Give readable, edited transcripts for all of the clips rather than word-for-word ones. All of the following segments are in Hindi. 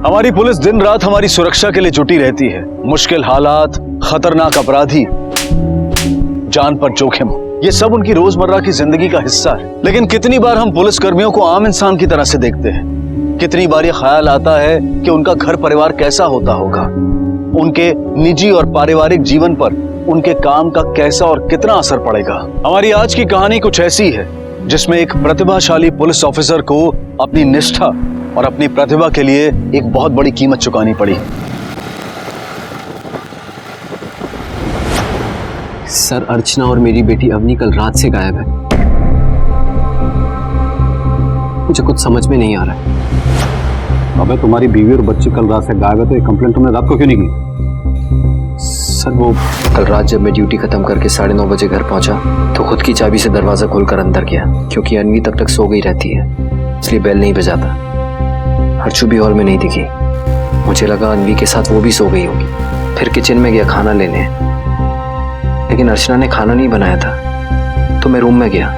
हमारी पुलिस दिन रात हमारी सुरक्षा के लिए जुटी रहती है। मुश्किल हालात, खतरनाक अपराधी, जान पर जोखिम, ये सब उनकी रोजमर्रा की जिंदगी का हिस्सा है। लेकिन कितनी बार हम पुलिस कर्मियों को आम इंसान की तरह से देखते हैं। कितनी बार ये ख्याल आता है कि उनका घर परिवार कैसा होता होगा, उनके निजी और पारिवारिक जीवन पर उनके काम का कैसा और कितना असर पड़ेगा। हमारी आज की कहानी कुछ ऐसी है जिसमें एक प्रतिभाशाली पुलिस ऑफिसर को अपनी निष्ठा और अपनी प्रतिभा के लिए एक बहुत बड़ी कीमत चुकानी पड़ी। सर, अर्चना और मेरी बेटी अवनी कल रात से गायब है। मुझे कुछ समझ में नहीं आ रहा है। अबे तुम्हारी बीवी और बच्ची कल रात से गायब है तो ये कंप्लेंट तुमने रात को क्यों नहीं की? सर, वो कल रात जब मैं ड्यूटी खत्म करके 9:30 बजे घर पहुंचा तो खुद की चाबी से दरवाजा खोलकर अंदर गया, क्योंकि अनवी तब तक सो गई रहती है, इसलिए बेल नहीं बजाता। हर्षू भी हॉल में नहीं दिखी। मुझे लगा अनवी के साथ वो भी सो गई होगी। फिर किचन में गया खाना लेने, लेकिन अर्चना ने खाना नहीं बनाया था। तो मैं रूम में गया,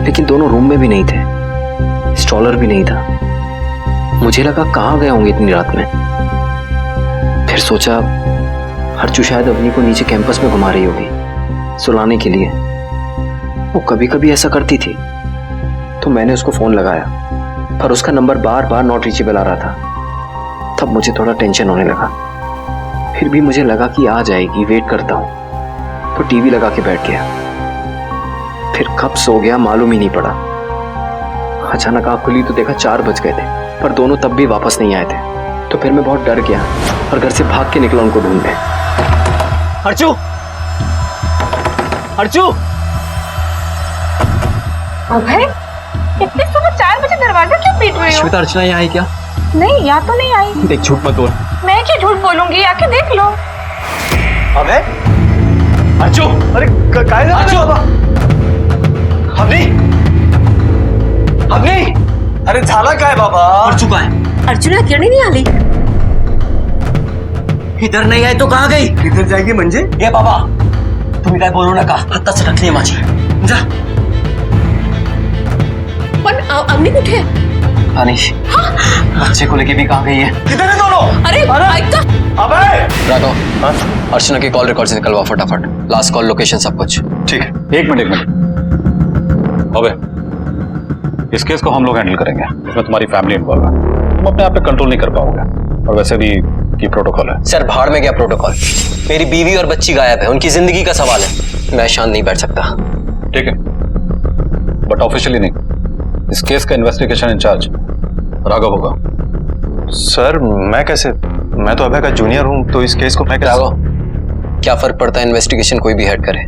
लेकिन दोनों रूम में भी नहीं थे, स्ट्रॉलर भी नहीं था। मुझे लगा कहाँ गए होंगे इतनी रात में। फिर सोचा हर्षू शायद अवनी को नीचे कैंपस में घुमा रही होगी सुलाने के लिए। वो कभी कभी ऐसा करती थी। तो मैंने उसको फोन लगाया, पर उसका नंबर बार बार नॉट रीचेबल आ रहा था। तब मुझे थोड़ा टेंशन होने लगा। फिर भी मुझे लगा कि आ जाएगी, वेट करता हूं। तो टीवी लगा के बैठ गया। फिर कब सो गया मालूम ही नहीं पड़ा। अचानक आंख खुली तो देखा 4 बज गए थे, पर दोनों तब भी वापस नहीं आए थे। तो फिर मैं बहुत डर गया और घर से भाग के निकला उनको ढूंढने। अर्चू, अर्चू! अभय, इतने सुबह 4 बजे दरवाजा क्यों पीट रहे हो? श्वेता, अर्चना यहाँ आई क्या? नहीं, यहाँ तो नहीं आई। देख, झूठ मत बोल। मैं क्यों झूठ बोलूंगी, आके देख लो। अबे अर्चू, अरे काय झालं? अर्चू, अवनी, अवनी, अरे झाला काय बाबा? अर्चू कहाँ है? अर्जुना क्यों नहीं आली? इधर नहीं आए तो कहाँ गई? इधर जाएगी म्हणजे? ये बाबा, तुम्ही काय बोलू नका. हाताच टाकली माझी. जा. पण अवनी कुठे है? अनिश, बच्चे को लेके भी कहाँ गई है? किधर है दोनों? अरे ऐक तो. अबे! राघव, अर्चना की कॉल रिकॉर्ड से निकलवा फटाफट. लास्ट कॉल, लोकेशन, सब कुछ. ठीक है, एक मिनट। अबे, इस केस को हम लोग हैंडल करेंगे। इसमें तुम्हारी फैमिली इन्वॉल्व है, तुम अपने आप पे कंट्रोल नहीं कर पाओगे। और वैसे भी की प्रोटोकॉल है। सर, भाड़ में गया प्रोटोकॉल। मेरी बीवी और बच्ची गायब है, उनकी जिंदगी का सवाल है। मैं शांत नहीं बैठ सकता। ठीक है, बट ऑफिशियली नहीं। इस केस का इन्वेस्टिगेशन इंचार्ज राघव होगा। सर, मैं कैसे? मैं तो अभय का जूनियर हूं, तो इस केस को मैं कैसे? राघव, क्या फर्क पड़ता है इन्वेस्टिगेशन कोई भी हेड करे?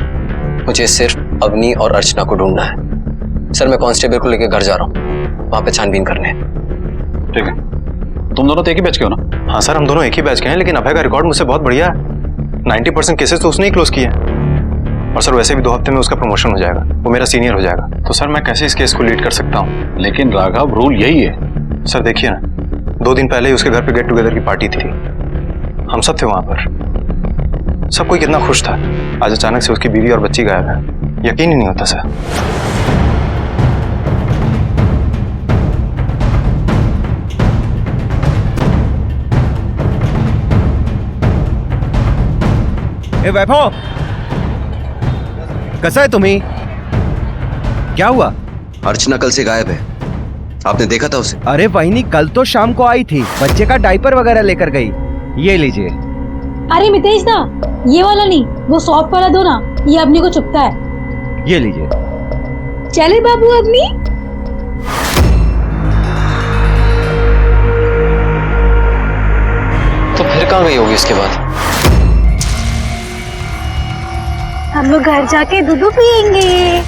मुझे सिर्फ अवनी और अर्चना को ढूंढना है। सर, मैं कांस्टेबल को लेकर घर जा रहा हूँ, वहां पे छानबीन करने। ठीक है, तुम दोनों तो एक ही बैच के हो ना? हाँ सर, हम दोनों एक ही बैच के हैं, लेकिन अभय का रिकॉर्ड मुझसे बहुत बढ़िया है। 90% केसेस तो उसने ही क्लोज किए हैं। और सर, वैसे भी 2 हफ्ते में उसका प्रमोशन हो जाएगा, वो मेरा सीनियर हो जाएगा। तो सर, मैं कैसे इस केस को लीड कर सकता हूँ? लेकिन राघव, रूल यही है। सर देखिए ना, 2 दिन पहले ही उसके घर पे गेट टुगेदर की पार्टी थी। हम सब थे वहां पर। सब कोई कितना खुश था। आज अचानक से उसकी बीवी और बच्ची गायब है। यकीन ही नहीं होता सर। ए वैभव, कसा है तुम्ही? क्या हुआ? अर्चना कल से गायब है, आपने देखा था उसे? अरे वहीनी कल तो शाम को आई थी, बच्चे का डायपर वगैरह लेकर गई। ये लीजिए। अरे मितेश दा, ये वाला नहीं, वो सॉफ्ट वाला दो ना, ये अपने को चुभता है। ये लीजिए। चले बाबू अपनी। तो फिर कहाँ गई होगी इसके बाद? हम लोग घर जाके दूध पियेंगे।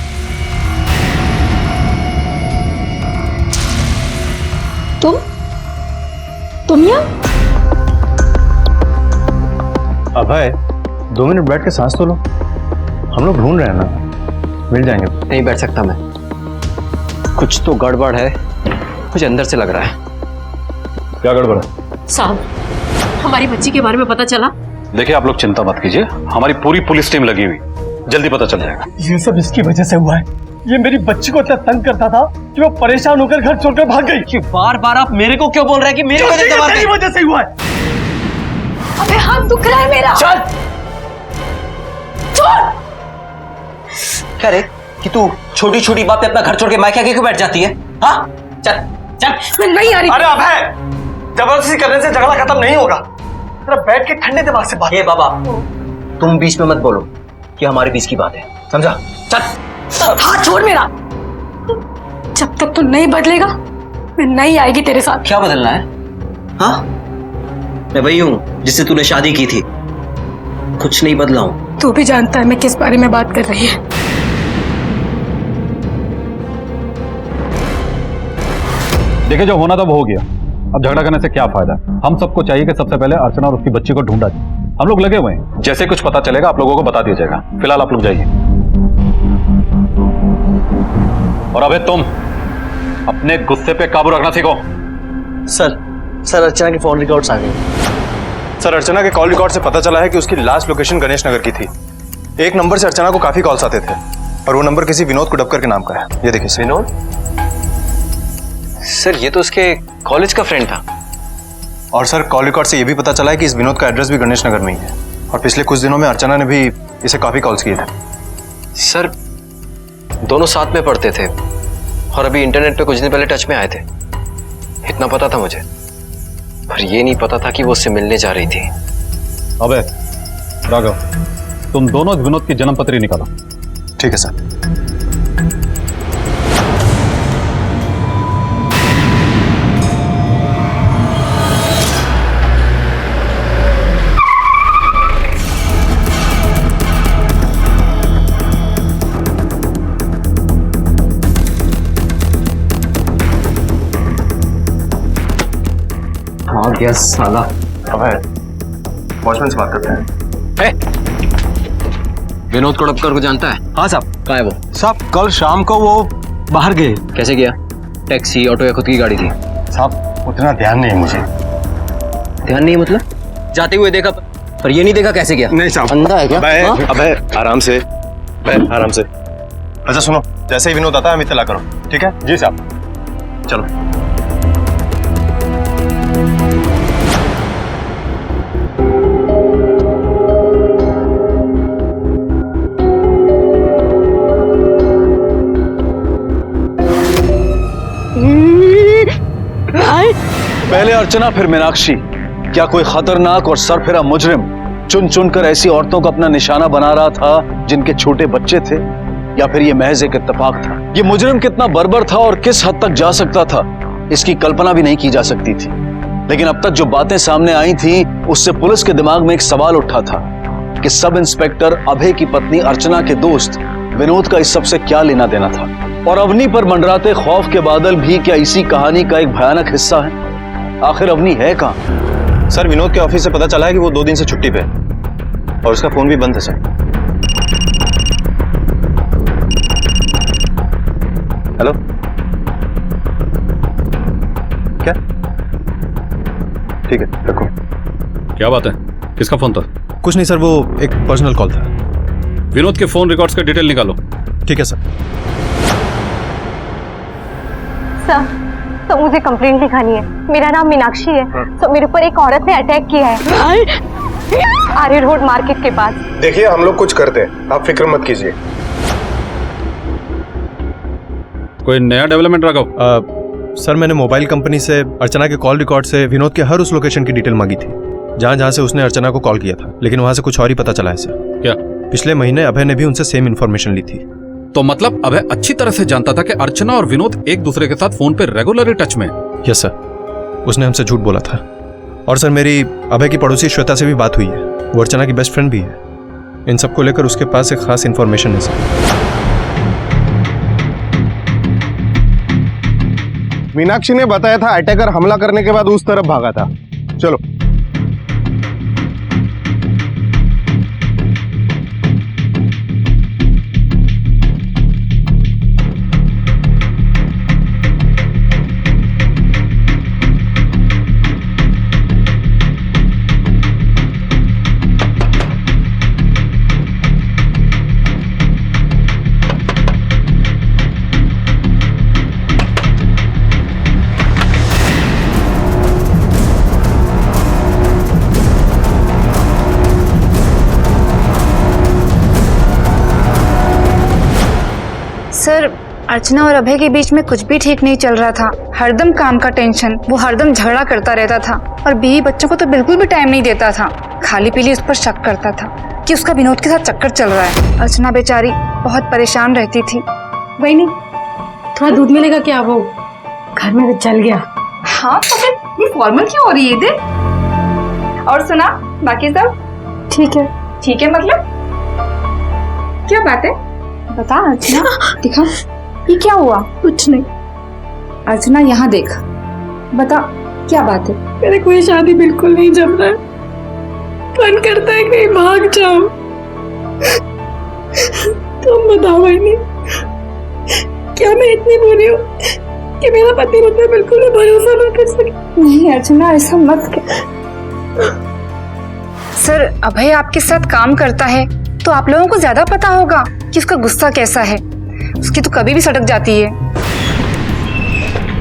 तुम यहाँ? अभय, 2 मिनट बैठ के सांस तो लो। हम लोग ढूंढ रहे हैं ना, मिल जाएंगे। नहीं बैठ सकता मैं, कुछ तो गड़बड़ है, मुझे अंदर से लग रहा है। क्या गड़बड़ है? साहब, हमारी बच्ची के बारे में पता चला? देखिए, आप लोग चिंता मत कीजिए, हमारी पूरी पुलिस टीम लगी हुई, जल्दी पता चल जाएगा। ये सब इसकी वजह से हुआ है। ये मेरी बच्ची को इतना तंग करता था कि वो परेशान होकर घर छोड़कर भाग गई। बार बार आप मेरे को क्यों बोल रहे हैं कि मेरी वजह से भाग तेरी गई? वजह से हुआ है। अबे हाथ दुख रहा है मेरा। चल कह रहे कि तू छोटी छोटी बात पे अपना घर छोड़ के मायके क्यों बैठ जाती है? हाँ चल चल। मैं नहीं आ रही। अरे अभय, जबरदस्ती करने से झगड़ा खत्म नहीं होगा। जरा बैठ के ठंडे दिमाग से बात। ये बाबा तुम बीच में मत बोलो कि हमारे बीच की बात है, समझा? चल हाथ छोड़ मेरा। जब तक तू नहीं बदलेगा मैं नहीं आएगी तेरे साथ। क्या बदलना है? हाँ मैं वही हूं जिससे तूने शादी की थी, कुछ नहीं बदला हूं। तू भी जानता है मैं किस बारे में बात कर रही है। देखिए जो होना था वो हो गया, अब झगड़ा करने से क्या फायदा? हम सबको चाहिए कि सबसे पहले अर्चना और उसकी बच्ची को ढूंढा जाए। हम लोग लगे हुए हैं, जैसे कुछ पता चलेगा आप लोगों को बता दिया जाएगा। फिलहाल आप लोग जाइए। और अबे तुम अपने गुस्से पे काबू रखना सीखो। सर अर्चना के फोन रिकॉर्ड्स आ गए। सर अर्चना के कॉल रिकॉर्ड से पता चला है कि उसकी लास्ट लोकेशन गणेश नगर की थी। एक नंबर से अर्चना को काफी कॉल्स आते थे और वो नंबर किसी विनोद कुडपकर के नाम का है। ये देखिए सर। विनोद? सर ये तो उसके कॉलेज का फ्रेंड था। और सर कॉल रिकॉर्ड से ये भी पता चला है कि इस विनोद का एड्रेस भी गणेश नगर में ही है और पिछले कुछ दिनों में अर्चना ने भी इसे काफी कॉल्स किए थे। सर दोनों साथ में पढ़ते थे और अभी इंटरनेट पे कुछ दिन पहले टच में आए थे, इतना पता था मुझे। पर ये नहीं पता था कि वो उससे मिलने जा रही थी। अबे राघव, तुम दोनों विनोद की जन्म पत्री निकालो। ठीक है सर। हाँ गया साला। अभय, वॉचमैन से बात करते हैं। विनोद कुडपकर को जानता है? हाँ साहब। कहाँ है वो? साहब कल शाम को वो बाहर गए। कैसे गया? टैक्सी, ऑटो या खुद की गाड़ी थी? साहब उतना ध्यान नहीं है मुझे। ध्यान नहीं मतलब? जाते हुए देखा पर ये नहीं देखा कैसे गया? नहीं साहब। अंधा है क्या? हाँ? अभय आराम से, आराम से। अच्छा सुनो, जैसे ही विनोद आता है हमें इत्तला करो, ठीक है? जी साहब। चलो। पहले अर्चना फिर मीनाक्षी। क्या कोई खतरनाक और सरफिरा मुजरिम चुन चुन कर ऐसी औरतों को अपना निशाना बना रहा था जिनके छोटे बच्चे थे, या फिर ये महज एक इत्तेफाक था? ये मुजरिम कितना बर्बर था और किस हद तक जा सकता था, इसकी कल्पना भी नहीं की जा सकती थी। लेकिन अब तक जो बातें सामने आई थी उससे पुलिस के दिमाग में एक सवाल उठा था कि सब इंस्पेक्टर अभय की पत्नी अर्चना के दोस्त विनोद का इस सबसे क्या लेना देना था। और अवनी पर मंडराते खौफ के बादल भी क्या इसी कहानी का एक भयानक हिस्सा है? आखिर अवनी है कहां? सर विनोद के ऑफिस से पता चला है कि वो 2 दिन से छुट्टी पे है और उसका फोन भी बंद है सर। हेलो, क्या? ठीक है रखो। क्या बात है? किसका फोन था? कुछ नहीं सर, वो एक पर्सनल कॉल था। विनोद के फोन रिकॉर्ड्स का डिटेल निकालो। ठीक है सर। सर तो मुझे कंप्लेंट लिखानी है। मेरा नाम मीनाक्षी है। तो मेरे ऊपर एक औरत ने अटैक किया है आर्य रोड मार्केट के पास। देखिए हम लोग कुछ करते हैं, आप फिक्र मत कीजिए। कोई नया डेवलपमेंट राघव? सर मैंने मोबाइल कंपनी से अर्चना के कॉल रिकॉर्ड से विनोद के हर उस लोकेशन की डिटेल मांगी थी जहां जहां से उसने अर्चना को कॉल किया था, लेकिन वहां से कुछ और ही पता चला है सर। क्या? पिछले महीने अभय ने भी उनसे सेम इन्फॉर्मेशन ली थी। तो मतलब अभय अच्छी तरह से जानता था कि अर्चना और विनोद एक दूसरे के साथ फोन पे रेगुलरली टच में? यस सर, उसने हमसे झूठ बोला था। और सर मेरी अभय की पड़ोसी श्वेता से भी बात हुई है, वो अर्चना की बेस्ट फ्रेंड भी है। इन सबको लेकर उसके पास एक खास इन्फॉर्मेशन है सर। मीनाक्षी ने बताया था अटैकर हमला करने के बाद उस तरफ भागा था। चलो। अर्चना और अभय के बीच में कुछ भी ठीक नहीं चल रहा था। हरदम काम का टेंशन, वो हरदम झगड़ा करता रहता था और बीवी बच्चों को तो बिल्कुल भी टाइम नहीं देता था। खाली पीली उस पर शक करता था कि उसका विनोद के साथ चक्कर चल रहा है। अर्चना बेचारी बहुत परेशान रहती थी। वही नहीं, थोड़ा दूध मिलेगा क्या? वो घर में तो जल गया। हाँ तो फिर ये फॉर्मल क्यों हो रही है दीदी? और सुना, बाकी सब ठीक है। ठीक है मतलब क्या बात है? बता अर्चना, दिखा ये क्या हुआ? कुछ नहीं। अर्चना यहाँ देख, बता क्या बात है? मेरे को ये शादी बिल्कुल नहीं जम रहा है। मन करता है कहीं भाग जाऊं। तुम बताओ भाई, नहीं क्या मैं इतनी बुरी हूँ कि मेरा पति मुझ पर बिल्कुल भी भरोसा ना कर सके? नहीं अर्चना, ऐसा मत कर। सर, अभय आपके साथ काम करता है तो आप लोगों को ज्यादा पता होगा कि उसका गुस्सा कैसा है। उसकी तो कभी भी सटक जाती है।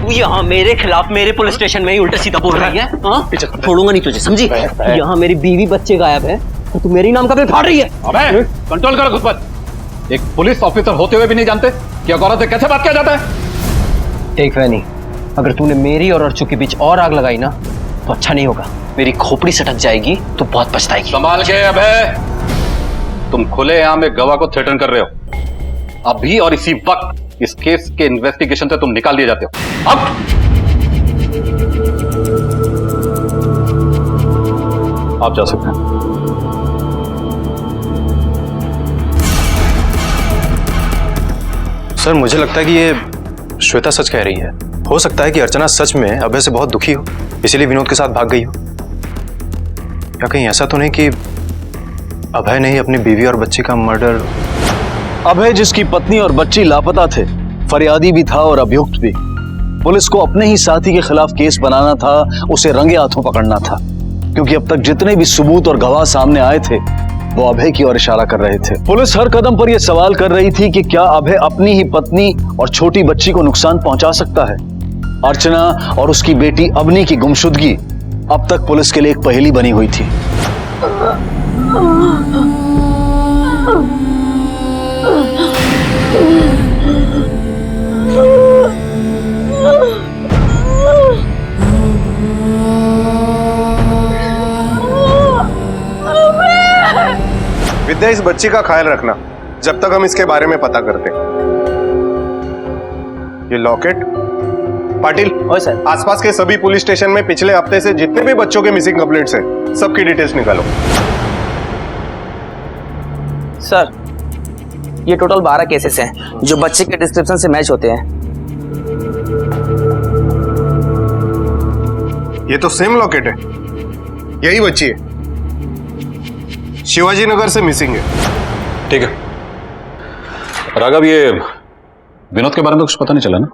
तू यहाँ मेरे खिलाफ मेरे पुलिस स्टेशन में ही उल्टा सीधा बोल रही है? हाँ? छोड़ूंगा नहीं तुझे, समझी? यहाँ मेरी बीवी बच्चे गायब है तो तू मेरी नाम का बिल फाड़ रही है। अबे कंट्रोल करो खुद पर। एक पुलिस ऑफिसर होते हुए भी नहीं जानते कि औरत से कैसे बात किया जाता है? देख वैनी, अगर तूने मेरी और अर्चू के बीच और आग लगाई ना तो अच्छा नहीं होगा। मेरी खोपड़ी सटक जाएगी तो बहुत पछताएगी। संभाल के अबे, तुम खुलेआम एक गवाह को थ्रेटन कर रहे हो। अभी और इसी वक्त इस केस के इन्वेस्टिगेशन से तुम निकाल दिए जाते हो। अब आप जा सकते हैं। सर मुझे लगता है कि ये श्वेता सच कह रही है। हो सकता है कि अर्चना सच में अभय से बहुत दुखी हो, इसीलिए विनोद के साथ भाग गई हो। या कहीं ऐसा तो नहीं कि अभय ने ही अपनी बीवी और बच्ची का मर्डर? अभय जिसकी पत्नी और बच्ची लापता थे, फरियादी भी था और अभियुक्त भी। पुलिस को अपने ही साथी के खिलाफ केस बनाना था, उसे रंगे हाथों पकड़ना था, क्योंकि अब तक जितने भी सबूत और गवाह सामने आए थे वो अभय की ओर इशारा कर रहे थे। पुलिस हर कदम पर यह सवाल कर रही थी कि क्या अभय अपनी ही पत्नी और छोटी बच्ची को नुकसान पहुंचा सकता है। अर्चना और उसकी बेटी अवनी की गुमशुदगी अब तक पुलिस के लिए एक पहेली बनी हुई थी। विद्या, इस बच्ची का ख्याल रखना जब तक हम इसके बारे में पता करते। ये लॉकेट। पाटिल, सर। आसपास के सभी पुलिस स्टेशन में पिछले हफ्ते से जितने भी बच्चों के मिसिंग कंप्लेंट्स हैं, सबकी डिटेल्स निकालो। सर, ये टोटल 12 केसेस हैं जो बच्चे के डिस्क्रिप्शन से मैच होते हैं। ये तो सेम लॉकेट है, यही बच्ची है, शिवाजी नगर से मिसिंग है। ठीक है राघव, ये विनोद के बारे में कुछ पता नहीं चला ना?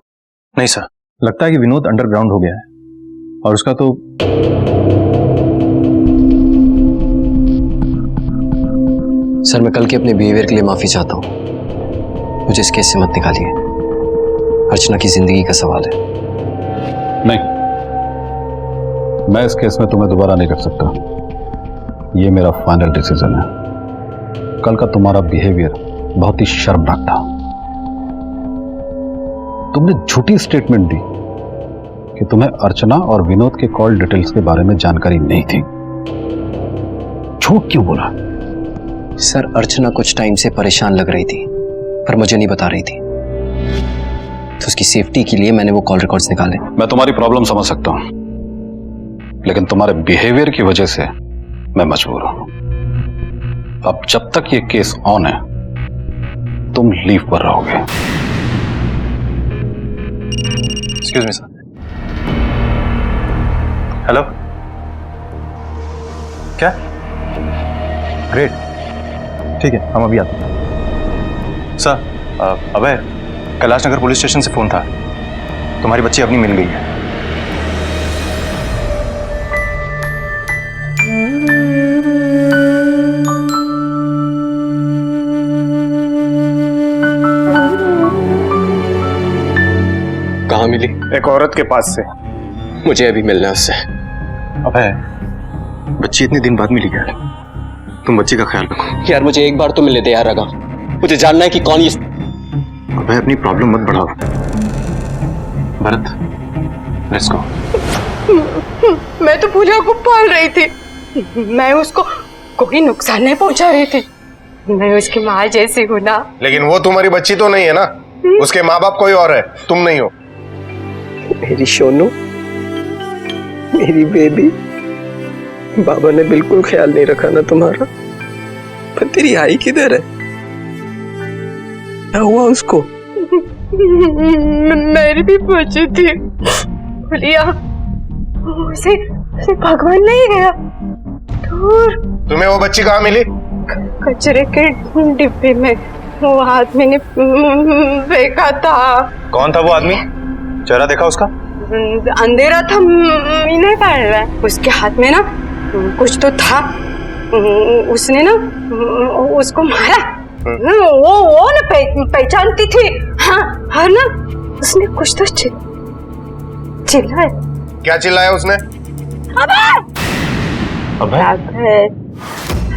नहीं सर, लगता है कि विनोद अंडरग्राउंड हो गया है और उसका तो सर, मैं कल के अपने बिहेवियर के लिए माफी चाहता हूं। मुझे इस केस से मत निकालिए। अर्चना की जिंदगी का सवाल है। नहीं, मैं इस केस में तुम्हें दोबारा नहीं कर सकता। ये मेरा फाइनल डिसीजन है। कल का तुम्हारा बिहेवियर बहुत ही शर्मनाक था। तुमने झूठी स्टेटमेंट दी कि तुम्हें अर्चना और विनोद के कॉल डिटेल्स के बारे में जानकारी नहीं थी। झूठ क्यों बोला? सर, अर्चना कुछ टाइम से परेशान लग रही थी पर मुझे नहीं बता रही थी, तो उसकी सेफ्टी के लिए मैंने वो कॉल रिकॉर्ड्स निकाले। मैं तुम्हारी प्रॉब्लम समझ सकता हूं, लेकिन तुम्हारे बिहेवियर की वजह से मैं मजबूर हूं। अब जब तक ये केस ऑन है तुम लीव पर रहोगे। Excuse me sir. हेलो, क्या? ग्रेट, ठीक है, हम अभी आते हैं। सर, अभय, कैलाश नगर पुलिस स्टेशन से फोन था, तुम्हारी बच्ची अवनी मिल गई है। कहाँ मिली? एक औरत के पास से। मुझे अभी मिलना है उससे। अभय, बच्ची इतने दिन बाद मिली क्या? तुम बच्ची का ख्याल रखो। यार मुझे एक बार तो मिलने दे यार राघव, मुझे जानना है कि कौन ये। अभय अपनी प्रॉब्लम मत बढ़ाओ। Bharat, let's go. मैं तो भूलिया को पाल रही थी, मैं उसको कोई नुकसान नहीं पहुंचा रही थी। मैं उसकी माँ जैसी हूँ ना। लेकिन वो तुम्हारी बच्ची तो नहीं है ना, उसके माँ बाप कोई और है, तुम नहीं हो। मेरी सोनू, मेरी बेबी, बाबा ने बिल्कुल ख्याल नहीं रखा ना तुम्हारा। पर तेरी आई किधर है? क्या हुआ उसको? मेरी भी बच्ची थी भूलिया, उसे भगवान ले गया दूर। तुम्हें वो बच्ची कहाँ मिली? कचरे के डिब्बे में वो आदमी ने फेंका था। कौन था वो आदमी? चेहरा देखा उसका? अंधेरा था, नहीं पड़ रहा है। उसके हाथ में ना कुछ तो था, उसने ना उसको मारा। वो ना पहचानती थी। हाँ, और ना उसने कुछ तो चिल्लाया। क्या चिल्लाया उसने? अभय?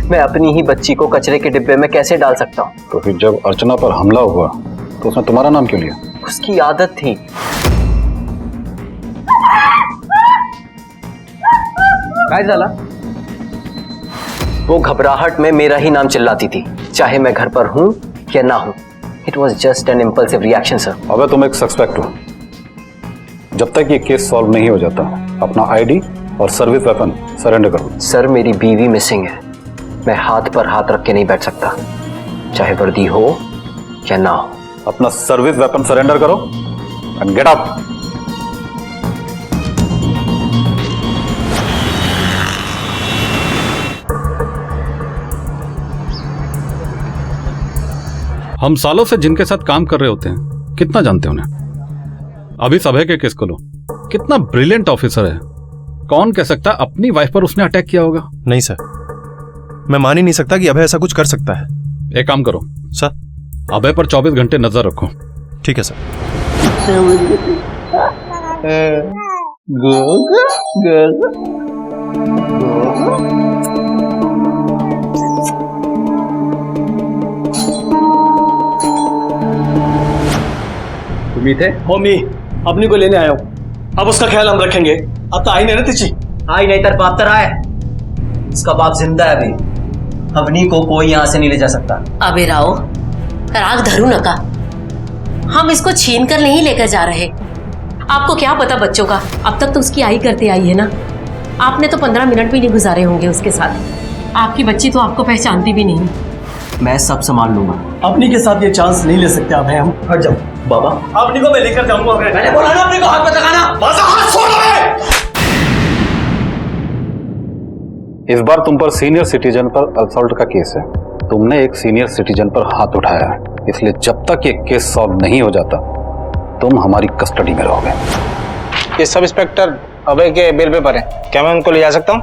मैं अपनी ही बच्ची को कचरे के डिब्बे में कैसे डाल सकता हूँ? तो फिर जब अर्चना पर हमला हुआ तो उसने तुम्हारा नाम क्यों लिया? उसकी आदत थी। काय झाला? वो घबराहट में मेरा ही नाम चिल्लाती थी, चाहे मैं घर पर हूँ या ना हूँ। It was just an impulsive reaction sir. अबे तुम एक सस्पेक्ट हो। जब तक ये केस सॉल्व नहीं हो जाता अपना आईडी और सर्विस वेपन सरेंडर करो। सर, मेरी बीवी मिसिंग है। मैं हाथ पर हाथ रख के नहीं बैठ सकता, चाहे वर्दी हो या ना हो। अपना सर्विस वेपन सरेंडर करो एंड गेट आउट। हम सालों से जिनके साथ काम कर रहे होते हैं कितना जानते हैं उन्हें। अभी सब है के केस को लो, कितना ब्रिलियंट ऑफिसर है। कौन कह सकता अपनी वाइफ पर उसने अटैक किया होगा? नहीं सर, मैं मान ही नहीं सकता कि अभय ऐसा कुछ कर सकता है। एक काम करो सर, अभय पर 24 घंटे नजर रखो। ठीक है सर। तुम्ही थे? हो मी अपनी को लेने आया हूँ। अब उसका ख्याल हम रखेंगे। अब तो आई नहीं ना तिची। आई नहीं तर बाप तर आए। इसका बाप जिंदा है अभी। अवनी को कोई यहाँ से नहीं ले जा सकता। अबे राव, राग धरू नका। हम इसको छीन कर नहीं लेकर जा रहे। आपको क्या पता बच्चों का, अब तक तो उसकी आई करते आई है ना। आपने तो 15 मिनट भी नहीं गुजारे होंगे उसके साथ। आपकी बच्ची तो आपको पहचानती भी नहीं। मैं सब संभाल लूंगा। अपनी के साथ ये चांस नहीं ले सकते अब हम। हट जाओ बाबा। अपनी को मैं लेकर जाऊंगा। मैंने बोला ना अपनी को हाथ मत लगाना। मजा हाथ छोड़ो। इस बार तुम पर सीनियर सिटीजन पर असॉल्ट का केस है। तुमने एक सीनियर सिटीजन पर हाथ उठाया है, इसलिए जब तक ये केस सॉल्व नहीं हो जाता तुम हमारी कस्टडी में रहोगे। ये सब इंस्पेक्टर अभय के बेल पे पर है, क्या मैं उनको ले जा सकता हूँ?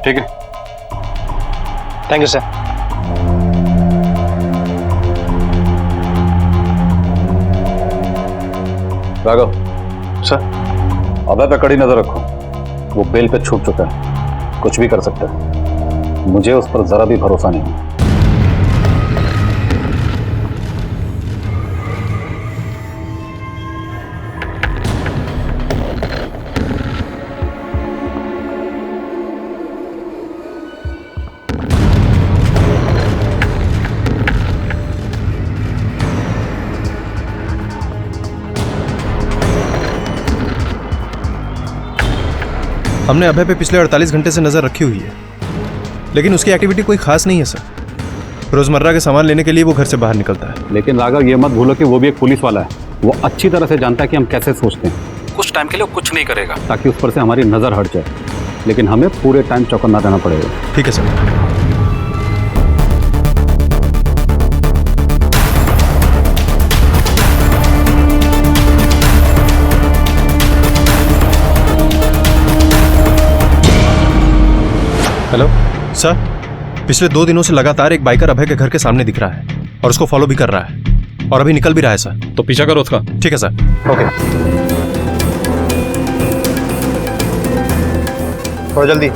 ठीक है, thank you sir. Raghav sir, Abhay पे कड़ी नजर रखो। वो बेल पे छूट चुका है, कुछ भी कर सकता है। मुझे उस पर जरा भी भरोसा नहीं है। हमने अभय पे पिछले 48 घंटे से नजर रखी हुई है, लेकिन उसकी एक्टिविटी कोई खास नहीं है सर। रोजमर्रा के सामान लेने के लिए वो घर से बाहर निकलता है। लेकिन राघव ये मत भूलो कि वो भी एक पुलिस वाला है। वो अच्छी तरह से जानता है कि हम कैसे सोचते हैं। कुछ टाइम के लिए वो कुछ नहीं करेगा ताकि उस पर से हमारी नजर हट जाए, लेकिन हमें पूरे टाइम चौकन्ना रहना पड़ेगा। ठीक है सर। हेलो सर, पिछले 2 दिनों से लगातार एक बाइकर अभय के घर के सामने दिख रहा है और उसको फॉलो भी कर रहा है और अभी निकल भी रहा है सर। तो पीछा करो उसका। ठीक है सर। ओके, थोड़ा जल्दी।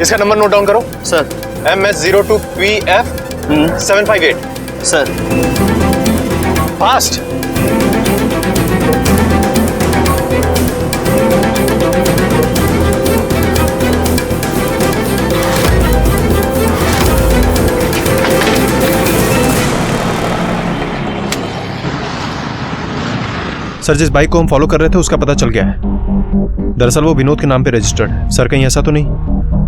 इसका नंबर नोट डाउन करो। Sir MS02PF758 sir fast. Sir जिस बाइक को हम फॉलो कर रहे थे उसका पता चल गया है। दरअसल वो विनोद के नाम पे रजिस्टर्ड है। सर कहीं ऐसा तो नहीं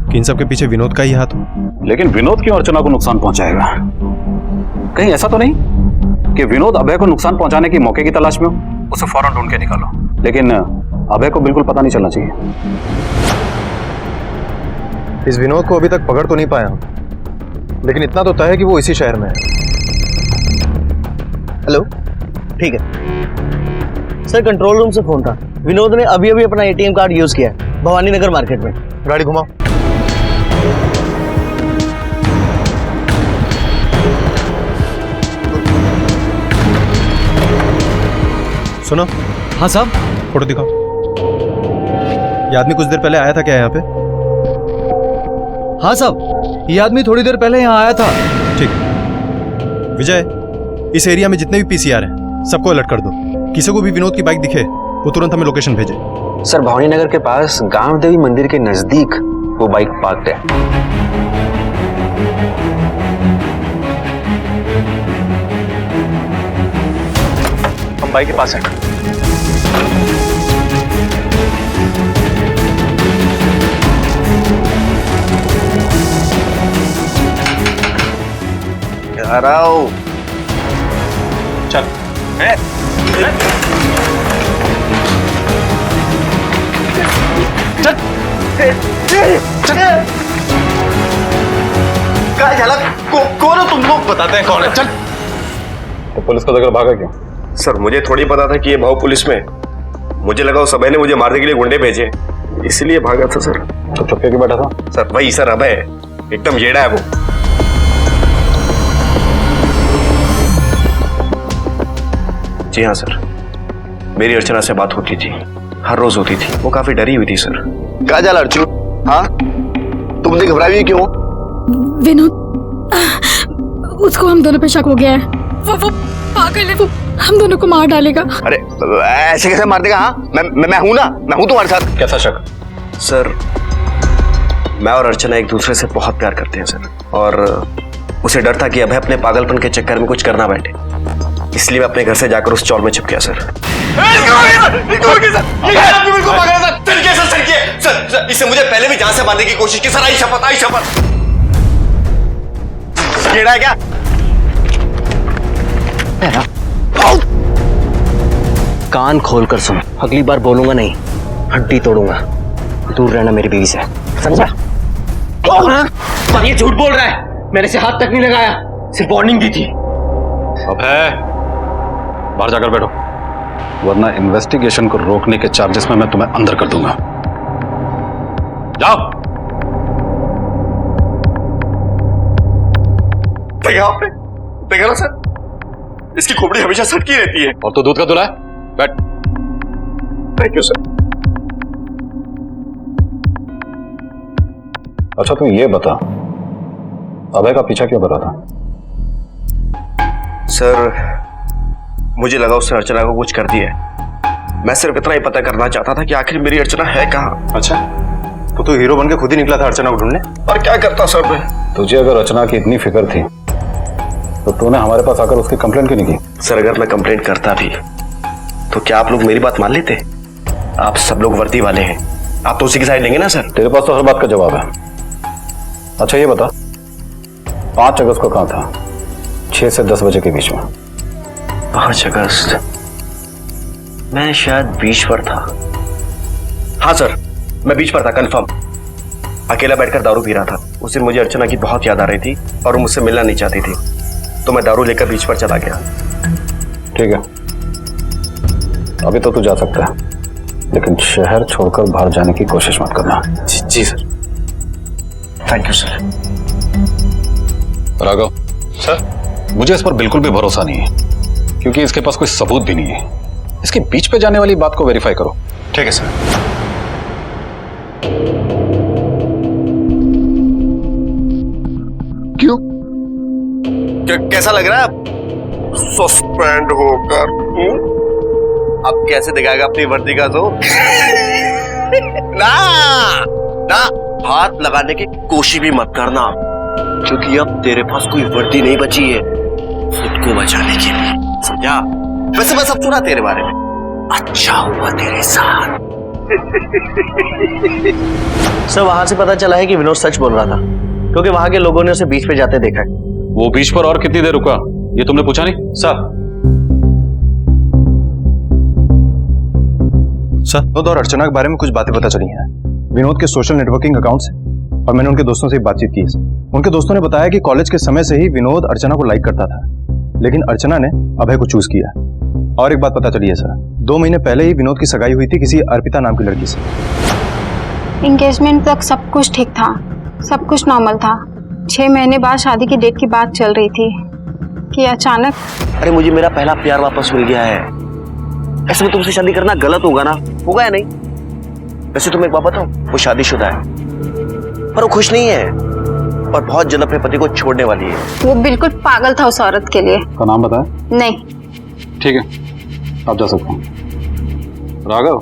कि इन सब के पीछे विनोद का ही हाथ हो? लेकिन विनोद क्यों अर्चना को नुकसान पहुंचाएगा? कहीं ऐसा तो नहीं कि विनोद अभय को नुकसान पहुंचाने की मौके की तलाश में हो? उसे फौरन ढूंढ के निकालो, लेकिन अभय को बिल्कुल पता नहीं चलना चाहिए। इस विनोद को अभी तक पकड़ तो नहीं पाया हूं, लेकिन इतना तो तय है कि वो इसी शहर में है। हेलो, ठीक है सर, कंट्रोल रूम से फोन था। विनोद ने अभी अभी अपना एटीएम कार्ड यूज किया है भवानी नगर मार्केट में। गाड़ी घुमाओ। सुनो। हाँ साहब। फोटो दिखाओ। ये आदमी कुछ देर पहले आया था क्या यहाँ पे? हाँ साहब, ये आदमी थोड़ी देर पहले यहाँ आया था। ठीक। विजय, इस एरिया में जितने भी पीसीआर हैं सबको अलर्ट कर दो। किसी को भी विनोद की बाइक दिखे वो तुरंत हमें लोकेशन भेजे। सर भवानी नगर के पास गांव देवी मंदिर के नजदीक वो बाइक पार्क्ड है। हम बाइक के पास हैं। आ रहा हूं। चल। क्या झाला? कौन हो तुम लोग? बताते हैं कौन है। चल। तो पुलिस को लेकर भागा क्यों? सर मुझे थोड़ी पता था कि ये भाव पुलिस में। मुझे लगा उस अभय ने मुझे मारने के लिए गुंडे भेजे, इसलिए भागा था सर। तो चुपके क्यों बैठा था? सर वही सर अभय, एकदम येड़ा है वो। जी हाँ सर, मेरी अर्चना से बात होती थी, हर रोज होती थी। वो काफी डरी हुई थी सर। क्या झाला अर्जुन? हाँ, तुमने घबराई हुई क्यों? विनोद, उसको हम दोनों पे शक हो गया है। वो पागल है, वो हम दोनों को मार डालेगा। अरे ऐसे कैसे मार देगा? हाँ, मैं हूं ना, मैं हूं तुम्हारे साथ। कैसा शक? सर मैं और अर्चना एक दूसरे से बहुत प्यार करते हैं सर, और उसे डर था कि अभय अपने पागलपन के चक्कर में कुछ करना बैठे, इसलिए मैं अपने घर से जाकर उस चौर में छिप गया सर। इससे मुझे पहले भी जान से मारने की कोशिश की सर। आई शपथ, आई शपथ। कीड़ा है क्या? कान खोल कर सुन, अगली बार बोलूंगा नहीं, हड्डी तोड़ूंगा। दूर रहना मेरी बीवी से, समझा? पर ये झूठ बोल रहा है, मेरे से हाथ तक नहीं लगाया, सिर्फ वार्निंग दी थी। अभय, बाहर जाकर बैठो, वरना इन्वेस्टिगेशन को रोकने के चार्जेस में मैं तुम्हें अंदर कर दूंगा। जाओ। देखा आपने? देखा ना सर, इसकी खोपड़ी हमेशा सटकी रहती है। और तो दूध का दूल्हा है? बैठ। Thank you sir. अच्छा तू ये बता, अभय का पीछा क्यों कर रहा था? सर मुझे लगा उसने अर्चना को कुछ कर दिया है। मैं सिर्फ इतना ही पता करना चाहता था कि आखिर मेरी अर्चना है कहाँ। अच्छा, तो तू हीरो बन के खुद ही निकला था अर्चना को ढूंढने? और क्या करता सर मैं? तुझे अगर अर्चना की इतनी फिक्र थी तो तूने हमारे पास आकर उसकी कंप्लेंट क्यों नहीं की? सर अगर मैं कंप्लेंट करता भी तो क्या आप लोग मेरी बात मान लेते? आप सब लोग वर्दी वाले हैं, आप तो उसी की साइड लेंगे ना सर? तेरे पास तो हर बात का जवाब है। अच्छा ये बता, 5 अगस्त को कहाँ था? 6 से 10 बजे के बीच में। 5 अगस्त मैं शायद बीच पर था। हाँ सर, मैं बीच पर था कंफर्म। अकेला बैठकर दारू पी रहा था। उस दिन मुझे अर्चना की बहुत याद आ रही थी और वो मुझसे मिलना नहीं चाहती थी, तो मैं दारू लेकर बीच पर चला गया। ठीक है, अभी तो तू जा सकता है, लेकिन शहर छोड़कर बाहर जाने की कोशिश मत करना। जी sir. Thank you sir. Raghav sir, मुझे इस पर बिल्कुल भी भरोसा नहीं है, क्योंकि इसके पास कोई सबूत भी नहीं है। इसके बीच पे जाने वाली बात को वेरीफाई करो। ठीक है सर। कैसा लग रहा है सस्पेंड होकर? अब कैसे दिखाएगा अपनी वर्दी का जोर? ना ना, हाथ लगाने की कोशिश भी मत करना, क्योंकि अब तेरे पास कोई वर्दी नहीं बची है खुद को बचाने के लिए, समझा? वैसे मैं सब सुना तेरे बारे में, अच्छा हुआ तेरे साथ। सर वहां से पता चला है कि विनोद सच बोल रहा था, क्योंकि वहां के लोगों ने उसे बीच पे जाते देखा है। वो बीच पर और कितनी देर रुका, ये तुमने पूछा नहीं? सर विनोद और अर्चना के बारे में कुछ बातें पता चली हैं विनोद के सोशल नेटवर्किंग अकाउंट से, और मैंने उनके दोस्तों से बातचीत की है। उनके दोस्तों ने बताया कि कॉलेज के समय से ही विनोद अर्चना को लाइक करता था, लेकिन अर्चना ने अभय को चूज किया। और एक बात पता चली है सर, 2 महीने पहले ही विनोद की सगाई हुई थी किसी अर्पिता नाम की लड़की से। एंगेजमेंट तक सब कुछ ठीक था, सब कुछ नॉर्मल था। 6 महीने बाद शादी की डेट की बात चल रही थी कि अचानक, अरे मुझे मेरा पहला प्यार वापस मिल गया है। ऐसे में तुमसे शादी करना गलत होगा ना? होगा या नहीं? वैसे तुम्हें एक बात बताऊं, वो शादीशुदा है पर वो खुश नहीं है और बहुत जल्द अपने पति को छोड़ने वाली है। वो बिल्कुल पागल था उस औरत के लिए। का नाम बताया? नहीं। ठीक है, आप जा सकते हैं। राघव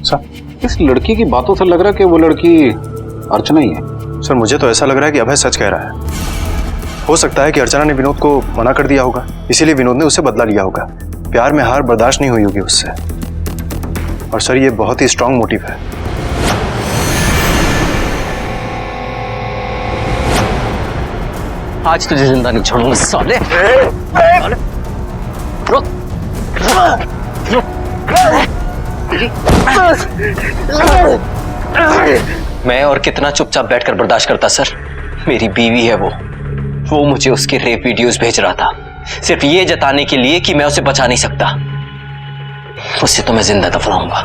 सर, इस लड़की की बातों से लग रहा है कि वो लड़की अर्चना ही है। सर मुझे तो ऐसा लग रहा है कि अभय सच कह रहा है। हो सकता है कि अर्चना ने विनोद को मना कर दिया होगा, इसीलिए विनोद ने उससे बदला लिया होगा। प्यार में हार बर्दाश्त नहीं हुई होगी उससे। और सर ये बहुत ही स्ट्रांग मोटिव है। आज तुझे जिंदा नहीं छोड़ूंगा साले। रुक। मैं और कितना चुपचाप बैठकर बर्दाश्त करता सर। मेरी बीवी है वो मुझे उसके रेप वीडियोस भेज रहा था, सिर्फ ये जताने के लिए कि मैं उसे बचा नहीं सकता। उसे तो मैं जिंदा दफनाऊंगा।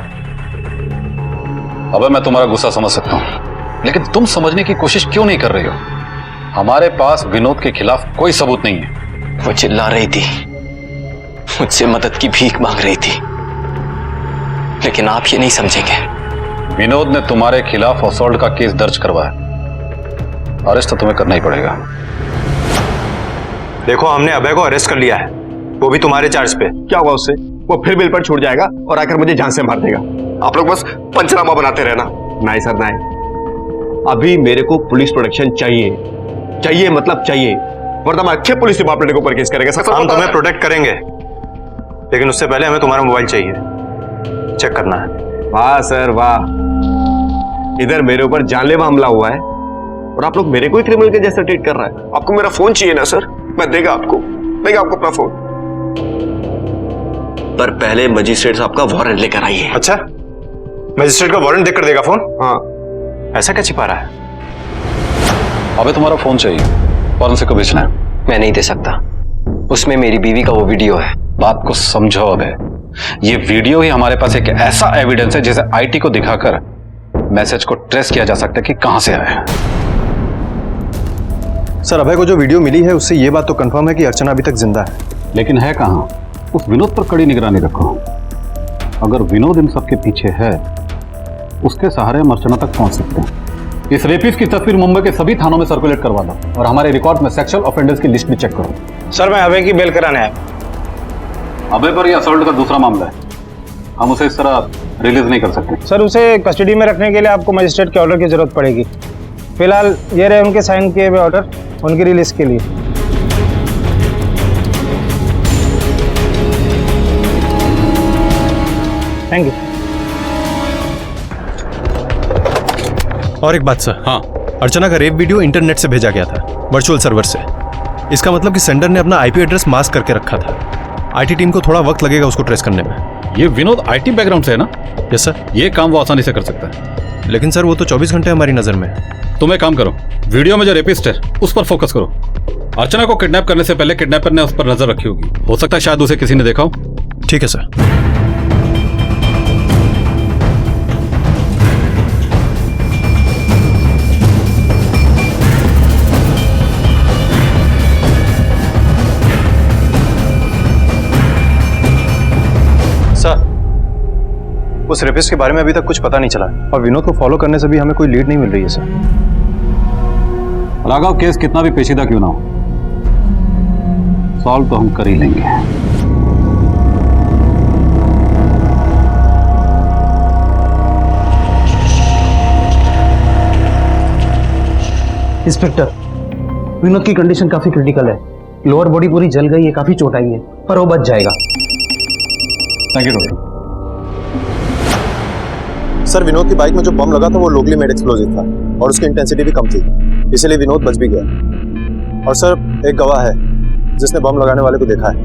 अबे मैं तुम्हारा गुस्सा समझ सकता हूं, लेकिन तुम समझने की कोशिश क्यों नहीं कर रही हो? हमारे पास विनोद के खिलाफ कोई सबूत नहीं है। वो चिल्ला रही थी, मुझसे मदद की भीख मांग रही थी, लेकिन आप ये नहीं समझेंगे। विनोद ने तुम्हारे खिलाफ असॉल्ट का केस दर्ज करवाया, अरेस्ट तो तुम्हें करना ही पड़ेगा। देखो हमने अभय को अरेस्ट कर लिया है, वो भी तुम्हारे चार्ज पे। क्या हुआ उससे? वो फिर बिल पर छूट जाएगा और आकर मुझे जान से मार देगा। आप लोग बस पंचनामा बनाते रहना। नहीं सर नहीं, अभी मेरे को पुलिस प्रोटेक्शन चाहिए मतलब चाहिए, वरना मैं अच्छे पुलिस डिपार्टमेंट के ऊपर केस करेंगे। हम तुम्हें प्रोटेक्ट करेंगे, लेकिन उससे पहले हमें तुम्हारा मोबाइल चाहिए, चेक करना है। वाह सर वाह, इधर मेरे ऊपर जानलेवा हमला हुआ है और आप लोग मेरे को ही क्रिमिनल के जैसा ट्रीट कर रहा है। आपको मेरा फोन चाहिए ना सर? मैं देगा आपको अपना फोन, पर पहले मजिस्ट्रेट साहब का वारंट लेकर आइए। अच्छा, मजिस्ट्रेट का वारंट देकर देगा फोन? हाँ। ऐसा क्या छिपा रहा है? अबे तुम्हारा फोन चाहिए, फॉरेंसिक को बेचना है। मैं नहीं दे सकता, उसमें मेरी बीवी का वो वीडियो है। बात को समझो अबे, ये वीडियो ही हमारे पास एक ऐसा एविडेंस है जिसे आईटी को दिखाकर मैसेज को ट्रेस किया जा सकता है कि कहां से आया है। सर अभय को जो वीडियो मिली है उससे ये बात तो कंफर्म है कि अर्चना अभी तक जिंदा है, लेकिन है कहां? उस विनोद पर कड़ी निगरानी रखो। अगर विनोद इन सबके पीछे है, उसके सहारे हम अर्चना तक पहुंच सकते हैं। इस रेपिस्ट की तस्वीर मुंबई के सभी थानों में सर्कुलेट करवा दो और हमारे रिकॉर्ड में सेक्सुअल ऑफेंडर्स की लिस्ट भी चेक करो। सर मैं अभय की बेल कराने आया। अभय पर यह असॉल्ट का दूसरा मामला है, हम उसे इस तरह रिलीज नहीं कर सकते। सर उसे कस्टडी में रखने के लिए आपको मजिस्ट्रेट के ऑर्डर की जरूरत पड़ेगी। फिलहाल ये रहे उनके साइन किए हुए ऑर्डर उनकी रिलीज के लिए। Thank you. और एक बात सर, हाँ, अर्चना का रेप वीडियो इंटरनेट से भेजा गया था, वर्चुअल सर्वर से। इसका मतलब कि सेंडर ने अपना आईपी एड्रेस मास्क करके रखा था। आईटी टीम को थोड़ा वक्त लगेगा उसको ट्रेस करने में। ये विनोद आईटी बैकग्राउंड से है ना? Yes sir. ये काम वो आसानी से कर सकता है। लेकिन सर वो तो 24 घंटे हमारी नजर में है। तुम एक काम करो, वीडियो में जो रेपिस्ट है उस पर फोकस करो। अर्चना को किडनैप करने से पहले किडनैपर ने उस पर नजर रखी होगी, हो सकता है शायद उसे किसी ने देखा हो। ठीक है सर। उस रेपिस्ट के बारे में अभी तक कुछ पता नहीं चला और विनोद को फॉलो करने से भी हमें कोई लीड नहीं मिल रही है सर। राघव, केस कितना भी पेचीदा क्यों ना हो, सॉल्व तो हम कर ही लेंगे। इंस्पेक्टर, विनोद की कंडीशन काफी क्रिटिकल है। लोअर बॉडी पूरी जल गई है, काफी चोट आई है, पर वो बच जाएगा। Thank you doctor. Sir, Vinod की बाइक में जो बम लगा था वो लोकली मेड एक्सप्लोजिव था और उसकी इंटेंसिटी भी कम थी, इसलिए विनोद बच भी गया। और सर, एक गवाह है जिसने बम लगाने वाले को देखा है।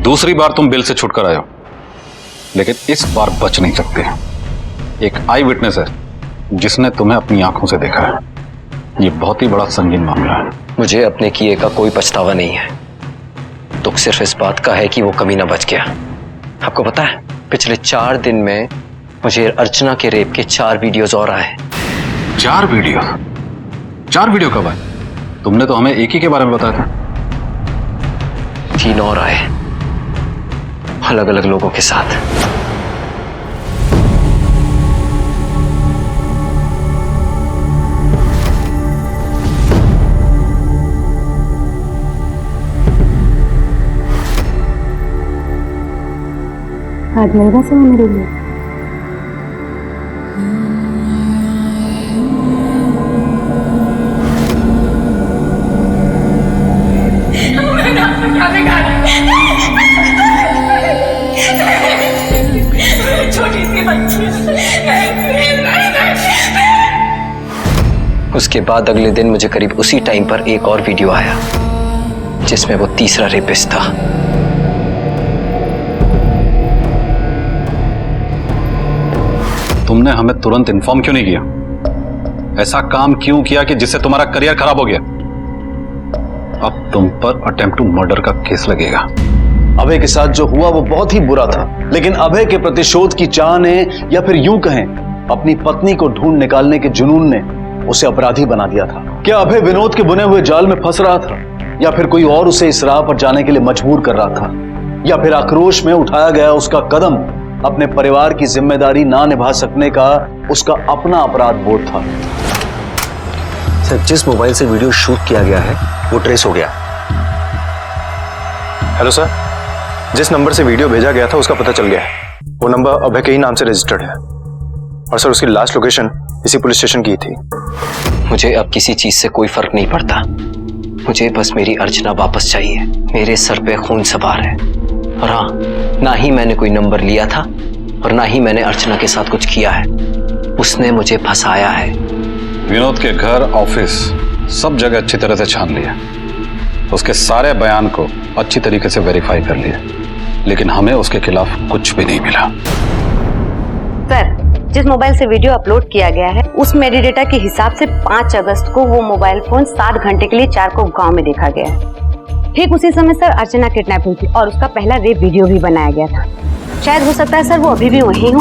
दूसरी बार तुम बिल से छुटकर आए हो, लेकिन इस बार बच नहीं सकते। एक आई विटनेस है जिसने तुम्हें अपनी आंखों से देखा है। ये बहुत ही बड़ा संगीन मामला है। मुझे अपने किए का कोई पछतावा नहीं है। दुख सिर्फ इस बात का है कि वो कमीना बच गया। आपको पता है, पिछले 4 दिन में मुझे अर्चना के रेप के 4 वीडियोज और आए। 4 वीडियो? 4 वीडियो कब आए? तुमने तो हमें एक ही के बारे में बताया था। 3 और आए, अलग अलग लोगों के साथ। आज मिलेगा समय मेरे लिए। छोटी सी बच्ची। उसके बाद अगले दिन मुझे करीब उसी टाइम पर एक और वीडियो आया जिसमें वो तीसरा रेपिस्ट था। तुमने हमें तुरंत इन्फॉर्म क्यों नहीं किया? ऐसा काम क्यों किया कि जिससे तुम्हारा करियर खराब हो गया? अब तुम पर अटेम्प्ट टू मर्डर का केस लगेगा। अभय के साथ जो हुआ वो बहुत ही बुरा था, लेकिन अभय के प्रतिशोध की चाह ने, या फिर यूं कहें अपनी पत्नी को ढूंढ निकालने के जुनून ने उसे अपराधी बना दिया था। क्या अभय विनोद के बुने हुए जाल में फंस रहा था, या फिर कोई और उसे इस राह पर जाने के लिए मजबूर कर रहा था, या फिर आक्रोश में उठाया गया उसका कदम अपने परिवार की जिम्मेदारी ना निभा सकने का उसका अपना अपराध बोध था? सर, जिस मोबाइल से वीडियो शूट किया गया है वो ट्रेस हो गया। हेलो सर, जिस नंबर से वीडियो भेजा गया था उसका पता चल गया है। वो नंबर अभय के ही नाम से रजिस्टर्ड है, और सर उसकी लास्ट लोकेशन इसी पुलिस स्टेशन की थी। मुझे अब किसी चीज से कोई फर्क नहीं पड़ता। मुझे बस मेरी अर्चना वापस चाहिए। मेरे सर पे खून सवार है, और हाँ, ना ही मैंने कोई नंबर लिया था और ना ही मैंने अर्चना के साथ कुछ किया है। उसने मुझे फंसाया है। विनोद के घर, ऑफिस, सब जगह अच्छी तरह से छान लिया। उसके सारे बयान को अच्छी तरीके से वेरीफाई कर लिया, लेकिन हमें उसके खिलाफ कुछ भी नहीं मिला। सर, जिस मोबाइल से वीडियो अपलोड किया गया है उस मेटाडेटा के हिसाब से 5 अगस्त को वो मोबाइल फोन 7 घंटे के लिए चारकोप गांव में देखा गया है। ठीक उसी समय सर अर्चना किडनैप हुई थी और उसका पहला रेप वीडियो भी बनाया गया था। शायद हो सकता है सर वो अभी भी वहीं हो।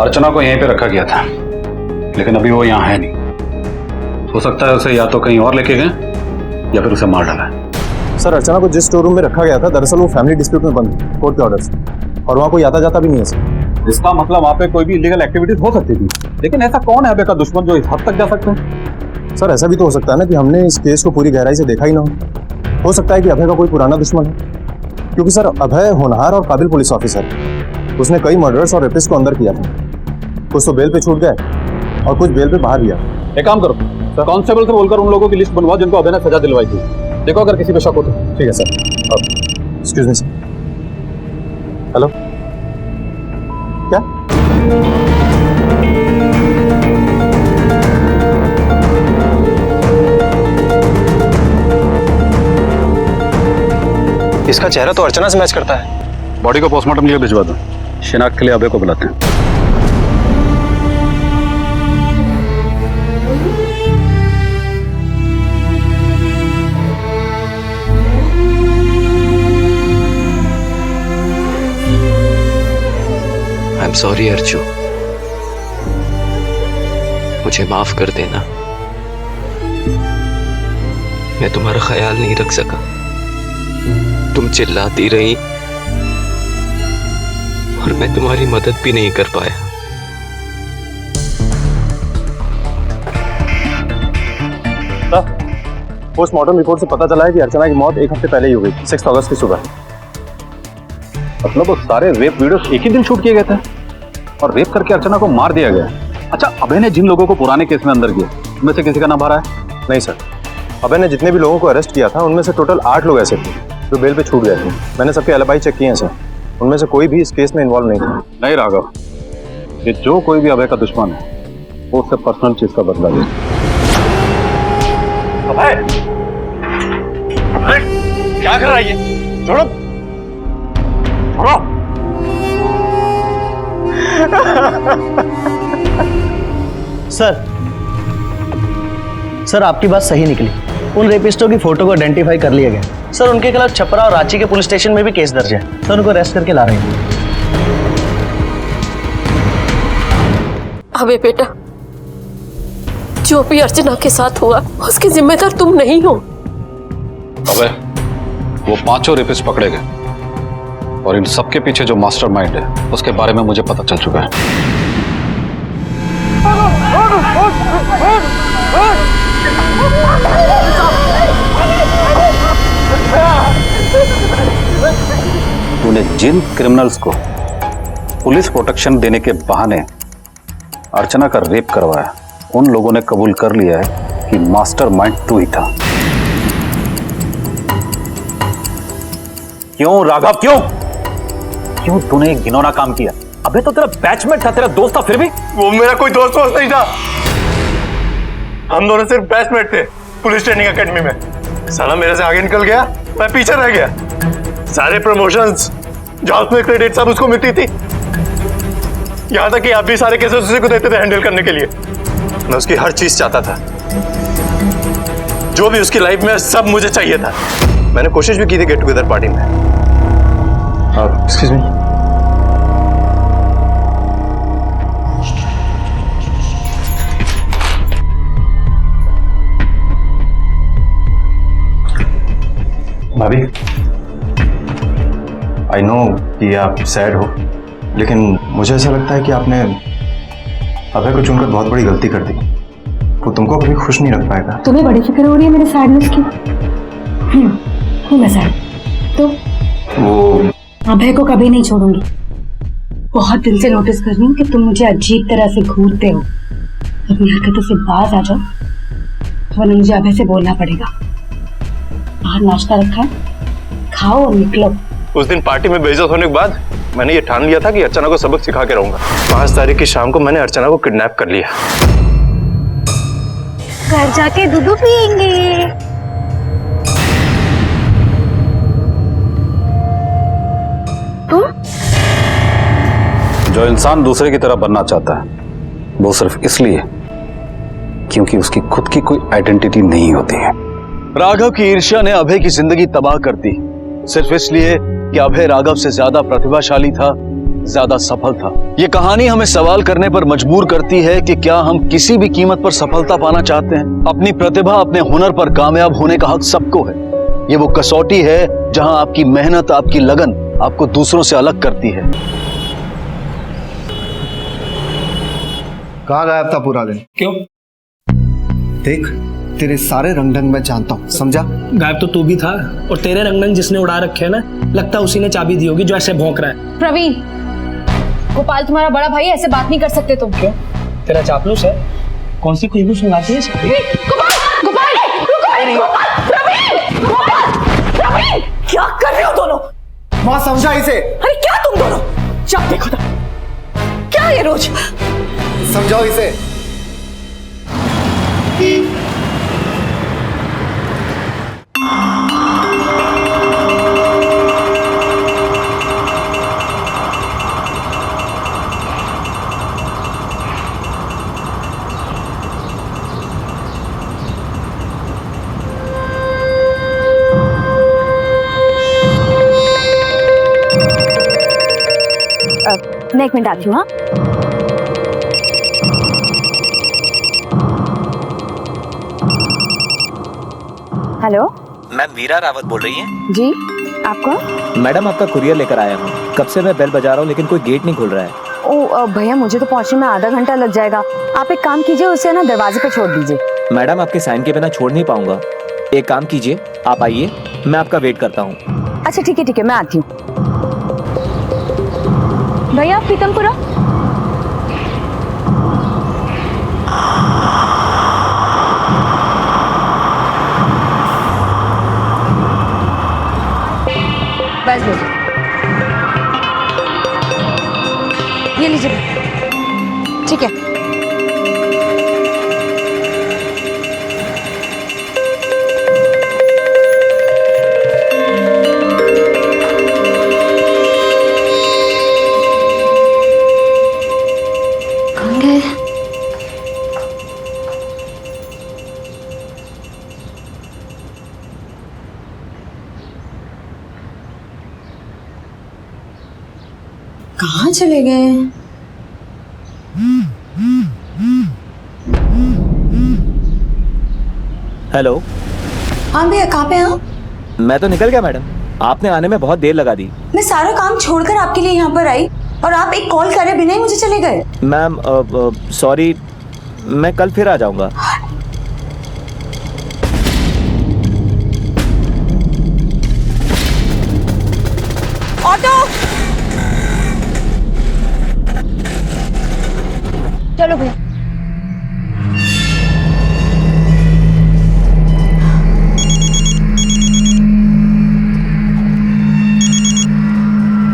अर्चना को यहीं पे रखा गया था, लेकिन अभी वो यहाँ है नहीं। हो सकता है उसे या तो कहीं और लेके गए या फिर उसे मार डाला है। सर, अर्चना को जिस स्टोर रूम में रखा गया था, दरअसल वो फैमिली डिस्प्यूट में बंद थी कोर्ट के ऑर्डर से, और वहाँ कोई आता जाता भी नहीं है सर। इसका मतलब वहाँ पे कोई भी इलीगल एक्टिविटीज हो सकती थी, लेकिन ऐसा कौन है अभय का दुश्मन जो इस हद तक जा सकते हैं? सर, ऐसा भी तो हो सकता है ना कि हमने इस केस को पूरी गहराई से देखा ही ना हो सकता है कि अभय का कोई पुराना दुश्मन है, क्योंकि सर अभय होनहार और काबिल पुलिस ऑफिसर है। उसने कई मर्डर्स और रेपिस्ट को अंदर किया था। कुछ तो बेल पे छूट गए और कुछ बेल पे बाहर गया। एक काम करो, कांस्टेबल से बोलकर उन लोगों की लिस्ट बनवाओ जिनको अभय ने सजा दिलवाई थी। देखो अगर किसी पे शक हो तो। ठीक है sir. Excuse me sir. Hello, क्या? इसका चेहरा तो अर्चना से मैच करता है। बॉडी को पोस्टमार्टम के लिए भिजवा दो। शिनाख्त के लिए अभय को बुलाते हैं। सॉरी अर्जू, मुझे माफ कर देना। मैं तुम्हारा ख्याल नहीं रख सका, तुम चिल्लाती रही और मैं तुम्हारी मदद भी नहीं कर पाया। पोस्टमार्टम रिपोर्ट से पता चला है कि अर्चना की मौत 1 हफ्ते पहले ही हुई थी, 6 अगस्त की सुबह। मतलब वो सारे रेप वीडियोस एक ही दिन शूट किए गए थे और रेप करके अर्चना को मार दिया गया। अच्छा, अभय ने जिन लोगों को पुराने केस में अंदर किया उनमें से किसी का नाम भरा है? नहीं सर, अभय ने जितने भी लोगों को अरेस्ट किया था उनमें से टोटल 8 लोग ऐसे थे जो बेल पे छूट गए थे। मैंने सबके एलिबाई चेक किए हैं सर, उनमें से कोई भी इस केस में इन्वॉल्व नहीं था। नहीं राघव, ये जो कोई भी अभय का दुश्मन है वो उससे पर्सनल चीज का बदला ले। अभय क्या कर रहा है ये? छोड़ो छोड़ो। सर आपकी बात सही निकली। उन रेपिस्टों की फोटो को आइडेंटिफाई कर लिया गया। सर उनके खिलाफ छपरा और रांची के पुलिस स्टेशन में भी केस दर्ज है। सर उनको अरेस्ट करके ला रहे हैं। अबे बेटा, जो भी अर्चना के साथ हुआ उसके जिम्मेदार तुम नहीं हो। अबे वो 5 रेपिस्ट पकड़े गए और इन सबके पीछे जो मास्टरमाइंड है उसके बारे में मुझे पता चल चुका है। तूने जिन क्रिमिनल्स को पुलिस प्रोटेक्शन देने के बहाने अर्चना का रेप करवाया, उन लोगों ने कबूल कर लिया है कि मास्टरमाइंड तू ही था। क्यों राघव, क्यों तूने एक घिनौना काम किया? अबे तो तेरा बैचमेट था, तेरा दोस्त था, फिर भी। वो मेरा कोई दोस्त नहीं था, हम दोनों सिर्फ बैचमेट थे पुलिस ट्रेनिंग एकेडमी में। साला मेरे से आगे निकल गया, मैं पीछे रह गया। सारे प्रमोशंस, जॉब्स में क्रेडिट सब उसको मिलती थी। यहां तक कि आप भी सारे केसेस उसी को देते थे हैंडल करने के लिए। मैं उसकी हर चीज चाहता था, जो भी उसकी लाइफ में सब मुझे चाहिए था। मैंने कोशिश भी की थी गेट टुगेदर पार्टी में। एक्सक्यूज मी, भाभी, आई नो कि आप सैड हो, लेकिन मुझे ऐसा लगता है कि आपने अभय को चुनकर बहुत बड़ी गलती कर दी। वो तुमको कभी खुश नहीं रख पाएगा। तुम्हें बड़ी फिक्र हो रही है मेरे सैडनेस की? हूँ मैं सैड तो वो अभय को कभी नहीं छोड़ूंगी। बहुत दिल से नोटिस कर रही हूँ कि तुम मुझे अजीब तरह से घूरते हो। अपनी हरकतों से बाज आ जाओ, वरना मुझे अभय से बोलना पड़ेगा। बाहर नाश्ता रखा है, खाओ और निकलो। उस दिन पार्टी में बेइज्जत होने के बाद मैंने ये ठान लिया था कि अर्चना को सबक सिखा के रहूंगा। 5 तारीख की शाम को मैंने अर्चना को किडनैप कर लिया। घर जाके दूध पियेंगे। जो इंसान दूसरे की तरह बनना चाहता है वो सिर्फ इसलिए क्योंकि उसकी खुद की कोई आइडेंटिटी नहीं होती है। राघव की ईर्ष्या ने अभय की जिंदगी तबाह कर दी, सिर्फ इसलिए कि अभय राघव से ज्यादा प्रतिभाशाली था, ज्यादा सफल था। ये कहानी हमें सवाल करने पर मजबूर करती है कि क्या हम किसी भी कीमत पर सफलता पाना चाहते हैं? अपनी प्रतिभा, अपने हुनर पर कामयाब होने का हक सबको है। ये वो कसौटी है जहां आपकी मेहनत, आपकी लगन आपको दूसरों से अलग करती है। कहाँ गायब था पूरा दिन? क्यों? देख, तेरे सारे रंग ढंग मैं जानता हूँ, समझा? गायब तो तू भी था, और तेरे रंगन जिसने उड़ा रखे है ना, लगता है उसी ने चाबी दी होगी जो ऐसे भौंक रहा है। प्रवीण, गोपाल तुम्हारा बड़ा भाई, ऐसे बात नहीं कर सकते तुम। क्यों? तेरा चापलूस है? कौन सी खुशबू सुनाती है? क्या कर रहे हो दोनों? माँ समझा इसे। अरे क्या तुम दोनों? जब देखो तो क्या ये रोज? समझाओ इसे। मैं 1 मिनट आती हूँ। हाँ हेलो मैम, वीरा रावत बोल रही हैं? जी, आप कौन? मैडम, आपका कुरियर लेकर आया हूँ। कब से मैं बेल बजा रहा हूँ लेकिन कोई गेट नहीं खुल रहा है। ओ भैया, मुझे तो पहुंचने में आधा घंटा लग जाएगा। आप एक काम कीजिए, उसे ना दरवाजे पे छोड़ दीजिए। मैडम, आपके साइन के बिना छोड़ नहीं पाऊंगा। एक काम कीजिए, आप आइए, मैं आपका वेट करता हूँ। अच्छा ठीक है, मैं आती हूँ। भैया आप पीतमपुरा। बस भेजिए, ये लीजिए। ठीक है। कौन गए? कहाँ चले गए? हेलो। हाँ भैया, कहाँ पे हैं? मैं तो निकल गया मैडम, आपने आने में बहुत देर लगा दी। मैं सारा काम छोड़कर आपके लिए यहाँ पर आई और आप एक कॉल करे बिना ही मुझे चले गए। मैम सॉरी, मैं कल फिर आ जाऊंगा। ऑटो, चलो भैया।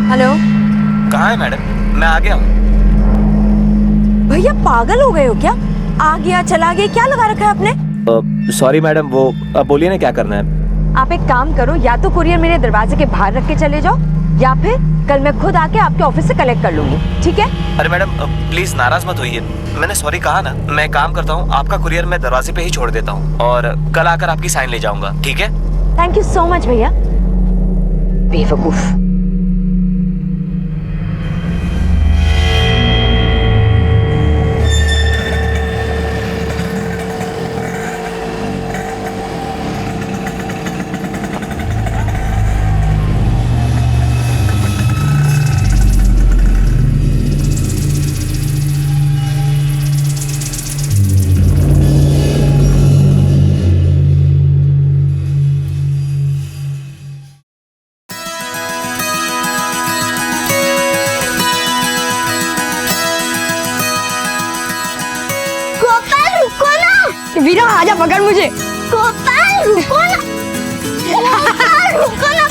हेलो। कहाँ है मैडम? मैं आ गया हूँ। भैया पागल हो गए हो क्या? आ गया चला गया क्या लगा रखा है आपने? सॉरी मैडम, वो अब बोलिए ना क्या करना है। आप एक काम करो, या तो कुरियर मेरे दरवाजे के बाहर रख के चले जाओ, या फिर कल मैं खुद आके आपके ऑफिस से कलेक्ट कर लूंगी। ठीक है? अरे मैडम प्लीज नाराज मत होइए, मैंने सॉरी कहा ना। मैं काम करता हूँ, आपका कुरियर मैं दरवाजे पे ही छोड़ देता हूँ और कल आकर आपकी साइन ले जाऊंगा। ठीक है? थैंक यू सो मच भैया। बेवकूफ। वीरा आजा, पकड़ मुझे। गोपाल रुको ना, रुको ना।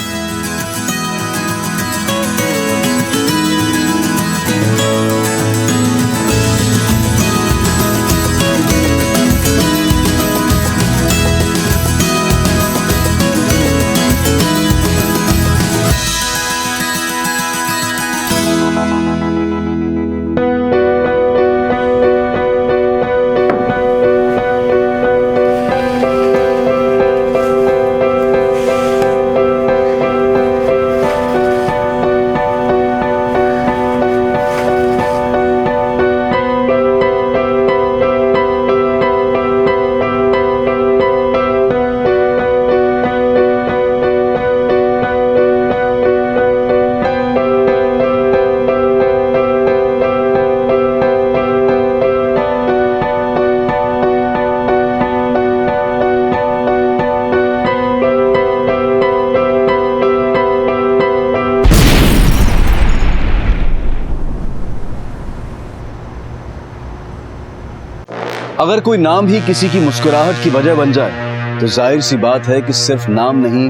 अगर कोई नाम ही किसी की मुस्कुराहट की वजह बन जाए तो जाहिर सी बात है कि सिर्फ नाम नहीं,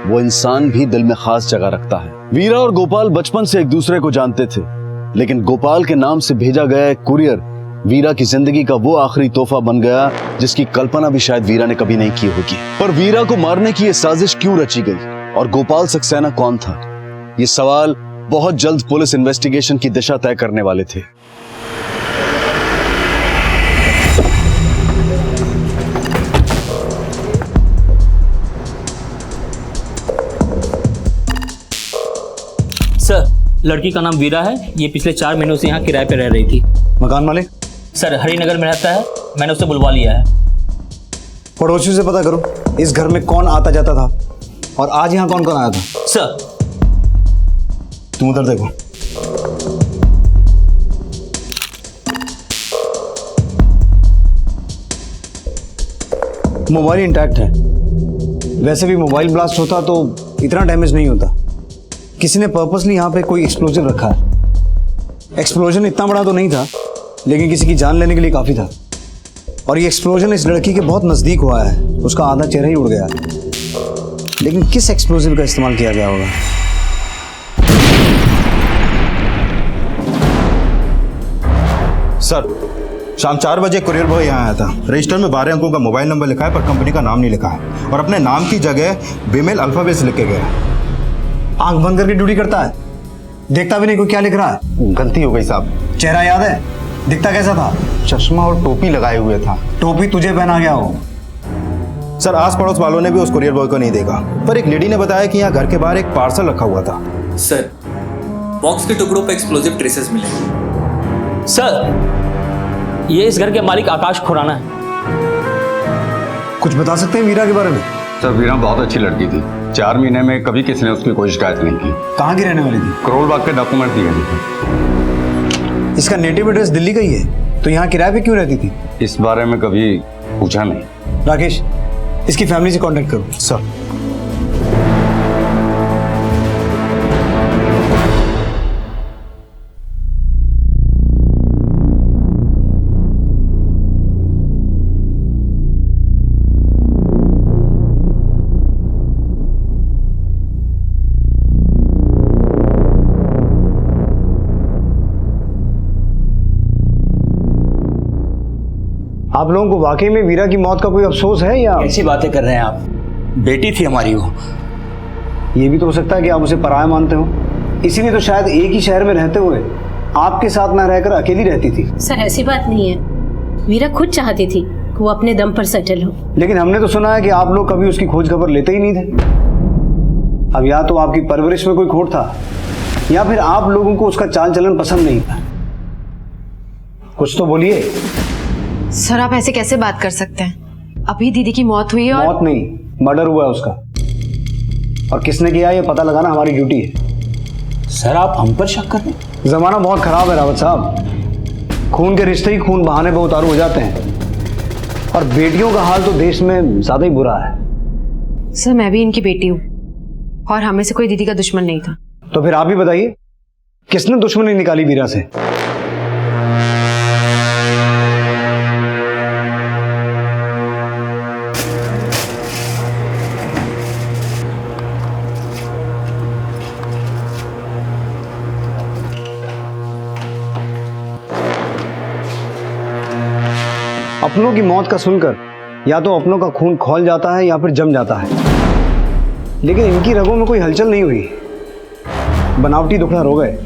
वो इंसान भी दिल में खास जगह रखता है। वीरा और गोपाल बचपन से एक दूसरे को जानते थे, लेकिन गोपाल के नाम से भेजा गया एक कुरियर वीरा की जिंदगी का वो आखिरी तोहफा बन गया जिसकी कल्पना भी शायद वीरा ने कभी नहीं की होगी। पर वीरा को मारने की ये साजिश क्यों रची गई और गोपाल सक्सेना कौन था? ये सवाल बहुत जल्द पुलिस इन्वेस्टिगेशन की दिशा तय करने वाले थे। सर, लड़की का नाम वीरा है। ये पिछले 4 महीनों से यहाँ किराए पे रह रही थी। मकान मालिक? सर हरिनगर में रहता है, मैंने उसे बुलवा लिया है। पड़ोसियों से पता करो इस घर में कौन आता जाता था और आज यहाँ कौन कौन आया था। सर तुम उधर देखो। मोबाइल इंटैक्ट है। वैसे भी मोबाइल ब्लास्ट होता तो इतना डैमेज नहीं होता। किसी ने पर्पसली यहाँ पे कोई एक्सप्लोजिव रखा है। एक्सप्लोजन इतना बड़ा तो नहीं था, लेकिन किसी की जान लेने के लिए काफी था। और ये एक्सप्लोजन इस लड़की के बहुत नजदीक हुआ है। उसका आधा चेहरा ही उड़ गया। लेकिन किस एक्सप्लोजिव का इस्तेमाल किया गया होगा? सर शाम 4 बजे कुरियर बॉय यहाँ आया था। रजिस्टर में 12 अंकों का मोबाइल नंबर लिखा है पर कंपनी का नाम नहीं लिखा है और अपने नाम की जगह बीमेल अल्फाबेट्स लिख के गया। आंख बंद करके ड्यूटी करता है, देखता भी नहीं कोई क्या लिख रहा है। गलती हो गई साहब। चेहरा याद है? दिखता कैसा था? चश्मा और टोपी लगाए हुए था। टोपी तुझे पहना गया हो? सर आस पड़ोस वालों ने भी उस कुरियर बॉय को नहीं देखा, पर एक लेडी ने बताया कि यहाँ घर के बाहर एक पार्सल रखा हुआ था। सर बॉक्स के टुकड़ों पर एक्सप्लोजिव ट्रेसेस मिले। सर ये इस घर के मालिक आकाश खुराना है। कुछ बता सकते हैं वीरा के बारे में? सर वीरा बहुत अच्छी लड़की थी। 4 महीने में कभी किसी ने उसकी कोई शिकायत नहीं की। कहाँ की रहने वाली थी? करोल बाग के डॉक्यूमेंट दिए थे। इसका नेटिव एड्रेस दिल्ली का ही है, तो यहाँ किराए पे क्यों रहती थी? इस बारे में कभी पूछा नहीं। राकेश इसकी फैमिली से कांटेक्ट करो। सर आप लोगों को वाकई में वीरा की मौत का कोई अफसोस है या? ऐसी बातें कर रहे हैं आप? बेटी थी हमारी वो। ये भी तो हो सकता है कि आप उसे पराया मानते हो, इसीलिए तो शायद एक ही शहर में रहते हुए आपके साथ ना रहकर अकेली रहती थी। सर ऐसी बात नहीं है, वीरा खुद चाहती थी कि वो अपने दम पर सेटल हो। लेकिन हमने तो सुना है कि आप लोग कभी उसकी खोज खबर लेते ही नहीं थे। अब या तो आपकी परवरिश में कोई खोट था या फिर आप लोगों को उसका चाल चलन पसंद नहीं था। कुछ तो बोलिए। सर आप ऐसे कैसे बात कर सकते हैं? अभी दीदी की मौत हुई है और मौत नहीं, मर्डर हुआ है उसका। और किसने किया ये पता लगाना हमारी ड्यूटी है। सर आप हम पर शक कर रहे हैं? जमाना बहुत खराब है रावत साहब। खून के रिश्ते ही खून बहाने पर उतारू हो जाते हैं और बेटियों का हाल तो देश में ज्यादा ही बुरा है। सर मैं भी इनकी बेटी हूँ और हमें से कोई दीदी का दुश्मन नहीं था। तो फिर आप ही बताइए किसने दुश्मनी निकाली वीरा से? अपनों की मौत का सुनकर या तो अपनों का खून खौल जाता है या फिर जम जाता है, लेकिन इनकी रगों में कोई हलचल नहीं हुई। बनावटी दुखड़ा रो गए।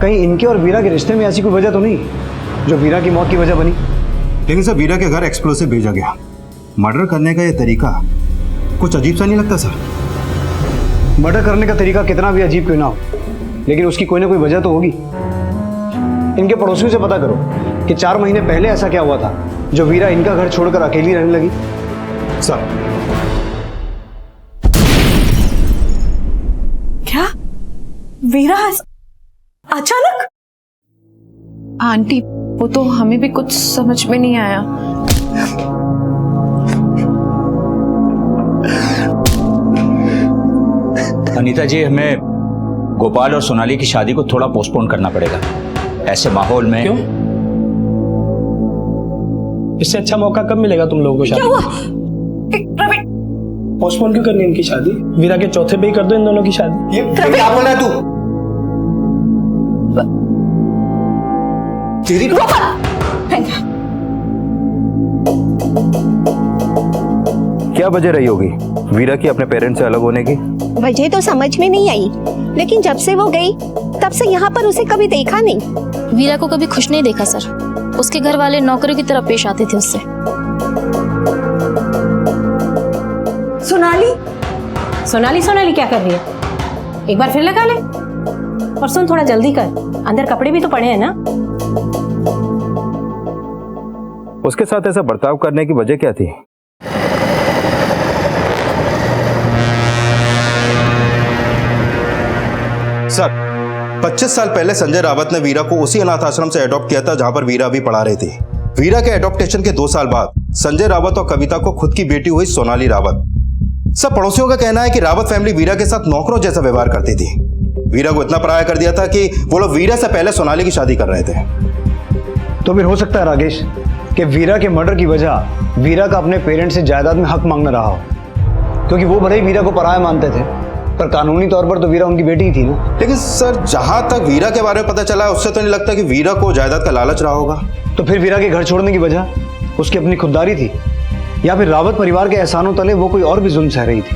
कहीं इनके और वीरा के रिश्ते में ऐसी कोई वजह तो नहीं जो वीरा की मौत की वजह बनी? लेकिन सर वीरा के घर एक्सप्लोसिव भेजा गया। मर्डर करने का ये तरीका कुछ अजीब सा नहीं लगता सर? मर्डर करने का तरीका कितना भी अजीब क्यों ना हो, लेकिन उसकी कोई ना कोई वजह तो होगी। इनके पड़ोसियों से पता करो कि 4 महीने पहले ऐसा क्या हुआ था जो वीरा इनका घर छोड़कर अकेली रहने लगी। सर क्या वीरा अचानक? आंटी वो तो हमें भी कुछ समझ में नहीं आया। अनीता जी हमें गोपाल और सोनाली की शादी को थोड़ा पोस्टपोन करना पड़ेगा। ऐसे माहौल में क्यों? इससे अच्छा मौका कब मिलेगा तुम लोगों को शादी? पोस्टपोन क्यों करनी इनकी शादी? वीरा के चौथे पे ही कर दो इन दोनों की शादी। ये क्या बोल रहा है तू? तेरी क्या वजह रही होगी वीरा की अपने पेरेंट्स से अलग होने की? वजह तो समझ में नहीं आई, लेकिन जब से वो गई तब से यहाँ पर उसे कभी देखा नहीं। वीरा को कभी खुश नहीं देखा सर। उसके घर वाले नौकरों की तरह पेश आते थे उससे। सोनाली सोनाली सोनाली क्या कर रही है? एक बार फिर लगा ले। और सुन, थोड़ा जल्दी कर, अंदर कपड़े भी तो पड़े हैं ना। उसके साथ ऐसा बर्ताव करने की वजह क्या थी? सर, 25 साल पहले संजय रावत ने वीरा को उसी अनाथ आश्रम से अडॉप्ट किया था जहां पर वीरा भी पढ़ा रही थी। वीरा के एडॉप्टेशन के 2 साल बाद संजय रावत और कविता को खुद की बेटी हुई सोनाली रावत। सब पड़ोसियों का कहना है कि रावत फैमिली वीरा के साथ नौकरों जैसा व्यवहार करती थी। वीरा को इतना पराया कर दिया था कि वो लोग वीरा से पहले सोनाली की शादी कर रहे थे। तो फिर हो सकता है राकेश कि वीरा के मर्डर की वजह वीरा का अपने पेरेंट्स से जायदाद में हक मांगना रहा हो, क्योंकि वो भले ही वीरा को पराया मानते थे पर कानूनी तौर पर तो वीरा उनकी बेटी ही थी ना। लेकिन सर, जहां तक वीरा के बारे में पता चला है उससे तो नहीं लगता कि वीरा को जायदाद का लालच रहा होगा। तो फिर वीरा के घर छोड़ने की वजह उसकी अपनी खुददारी थी, या फिर रावत परिवार के एहसानों तले वो कोई और भी जुल्म सह रही थी?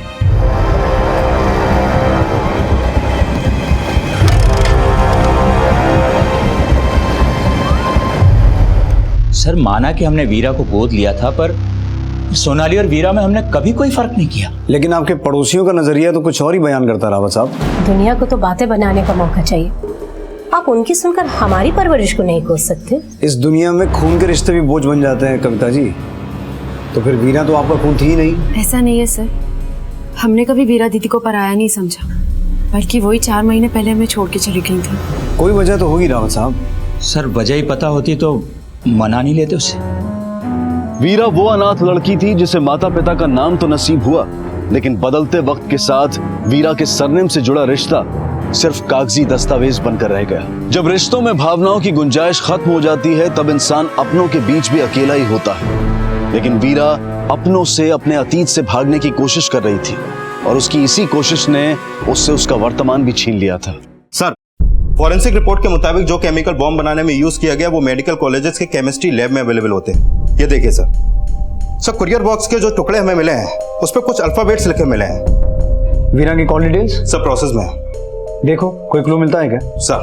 सर, माना कि हमने वीरा को गोद लिया था, पर सोनाली और वीरा में हमने कभी कोई फर्क नहीं किया। लेकिन आपके पड़ोसियों का नजरिया तो कुछ और ही बयान करता रावत साहब। दुनिया को तो बातें बनाने का मौका चाहिए, आप उनकी सुनकर हमारी परवरिश को नहीं कोस सकते। इस दुनिया में खून के रिश्ते भी बोझ बन जाते हैं कविता जी, तो फिर वीरा तो आपका खून थी ही नहीं। ऐसा नहीं है सर, हमने कभी वीरा दीदी को पराया नहीं समझा, बल्कि वही 4 महीने पहले हमें छोड़ के चली गई थी। कोई वजह तो होगी रावत साहब। सर, वजह ही पता होती तो मना नहीं लेते उसे। वीरा वो अनाथ लड़की थी जिसे माता पिता का नाम तो नसीब हुआ, लेकिन बदलते वक्त के साथ वीरा के सरनेम से जुड़ा रिश्ता सिर्फ कागजी दस्तावेज बनकर रह गया। जब रिश्तों में भावनाओं की गुंजाइश खत्म हो जाती है तब इंसान अपनों के बीच भी अकेला ही होता है। लेकिन वीरा अपनों से, अपने अतीत से भागने की कोशिश कर रही थी और उसकी इसी कोशिश ने उससे उसका वर्तमान भी छीन लिया था। सर, फॉरेंसिक रिपोर्ट के मुताबिक जो केमिकल बॉम्ब बनाने में यूज किया गया वो मेडिकल कॉलेजेस के केमिस्ट्री लैब में अवेलेबल होते हैं। ये देखिए सर, कुरियर बॉक्स के जो टुकड़े हमें मिले हैं उस पर कुछ अल्फाबेट्स लिखे मिले हैं। वीरा की कॉल डिटेल्स सब प्रोसेस में है। देखो कोई क्लू मिलता है क्या? सर,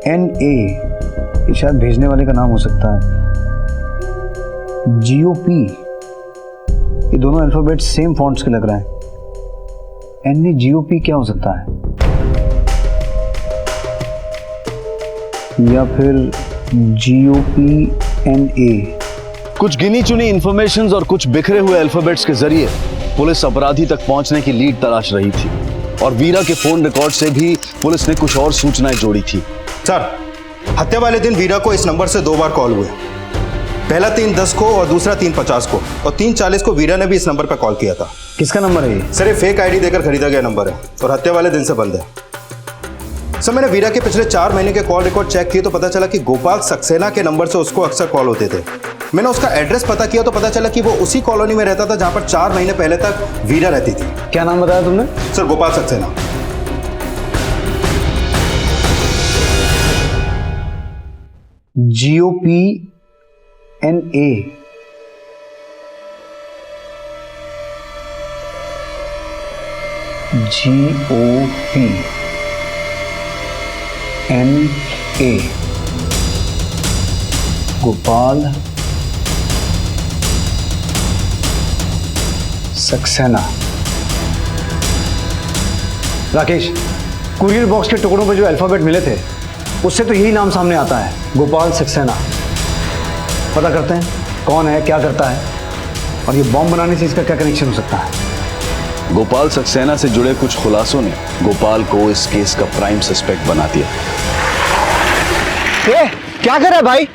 NA ये शायद भेजने वाले का नाम हो सकता है। GOP ये दोनों अल्फाबेट सेम फॉन्ट्स के लग रहे हैं। NA GOP क्या हो सकता है? या फिर GOP NA? कुछ गिनी चुनी इंफॉर्मेशंस और कुछ बिखरे हुए अल्फाबेट्स के जरिए पुलिस अपराधी तक पहुंचने की लीड तलाश रही थी और वीरा के फोन रिकॉर्ड से भी पुलिस ने कुछ और सूचनाएं जोड़ी थी। सर, हत्या वाले दिन वीरा को इस नंबर से 2 बार कॉल हुए। पहला 3:10 को और दूसरा 3:50 को, और 3:40 को वीरा ने भी इस नंबर पर कॉल किया था। किसका नंबर है ये? सर, ये फेक आईडी देकर खरीदा गया नंबर है और हत्या वाले दिन से बंद है। सर, मैंने वीरा के पिछले 4 महीने के कॉल रिकॉर्ड चेक किए तो पता चला कि गोपाल सक्सेना के नंबर से उसको अक्सर कॉल होते थे। मैंने उसका एड्रेस पता किया तो पता चला कि वो उसी कॉलोनी में रहता था जहां पर 4 महीने पहले तक वीरा रहती थी। क्या नाम बताया तुमने? Sir, Gopal Saxena. GOP NA GOP NA Gopal Saxena. Rakesh, courier box के टुकड़ों पर जो अल्फाबेट मिले थे उससे तो यही नाम सामने आता है, गोपाल सक्सेना। पता करते हैं कौन है, क्या करता है और ये बॉम्ब बनाने से इसका क्या कनेक्शन हो सकता है। गोपाल सक्सेना से जुड़े कुछ खुलासों ने गोपाल को इस केस का प्राइम सस्पेक्ट बना दिया। क्या कर रहा है भाई?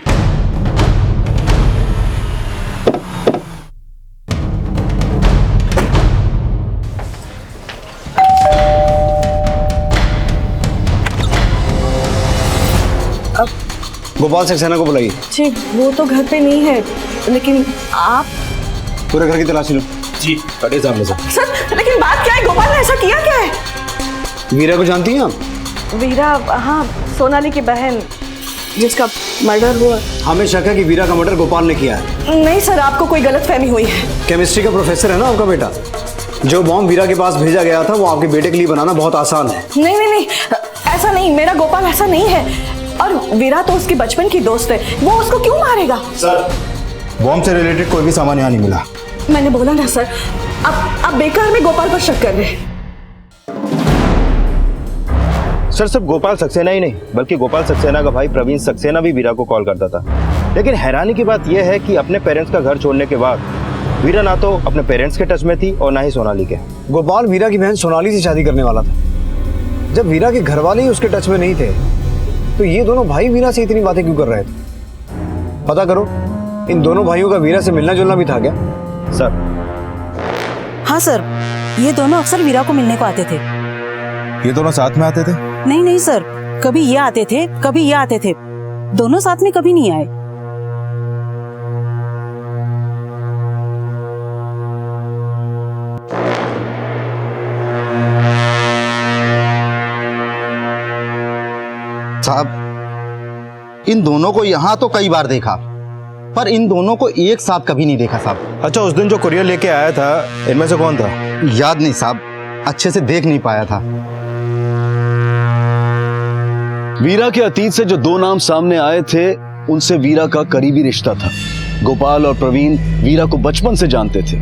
गोपाल सक्सेना को बुलाइए। जी, वो तो घर पे नहीं है, लेकिन आप पूरे घर की तलाशी लो। जी, कटे सामने से। सर, लेकिन बात क्या है? गोपाल ने ऐसा किया क्या है? वीरा को जानती हैं आप? वीरा, हाँ, सोनाली की बहन जिसका मर्डर हुआ। हमें शक है कि वीरा का मर्डर गोपाल ने किया है। नहीं सर, आपको कोई गलतफहमी हुई है। केमिस्ट्री का प्रोफेसर है ना आपका बेटा? जो बॉम्ब वीरा के पास भेजा गया था वो आपके बेटे के लिए बनाना बहुत आसान है। नहीं नहीं नहीं, ऐसा नहीं, मेरा गोपाल ऐसा नहीं है। और वीरा तो उसकी बचपन की दोस्त है, वो उसको क्यों मारेगा? सर, बॉम्ब से रिलेटेड कोई भी सामान यहाँ नहीं मिला। मैंने बोला ना सर, आप बेकार में गोपाल पर शक कर रहे हैं। सर सिर्फ गोपाल सक्सेना ही नहीं बल्कि गोपाल सक्सेना का भाई प्रवीण सक्सेना भी वीरा को कॉल करता था। लेकिन हैरानी की बात यह है कि अपने पेरेंट्स का घर छोड़ने के बाद वीरा ना तो अपने पेरेंट्स के टच में थी और ना ही सोनाली के। गोपाल वीरा की बहन सोनाली से शादी करने वाला था। जब वीरा के घर वाले ही उसके टच में नहीं थे तो ये दोनों भाई वीरा से इतनी बातें क्यों कर रहे थे? पता करो, इन दोनों भाइयों का वीरा से मिलना जुलना भी था क्या? सर। हाँ सर, ये दोनों अक्सर वीरा को मिलने को आते थे। ये दोनों साथ में आते थे? नहीं सर, कभी ये आते थे कभी ये आते थे, दोनों साथ में कभी नहीं आए। साहब, इन दोनों को यहाँ तो कई बार देखा पर इन दोनों को एक साथ कभी नहीं देखा साहब। अच्छा, उस दिन जो कुरियर लेके आया था इनमें से कौन था? याद नहीं साहब, अच्छे से देख नहीं पाया था। वीरा के अतीत से जो दो नाम सामने आए थे उनसे वीरा का करीबी रिश्ता था। गोपाल और प्रवीण वीरा को बचपन से जानते थे,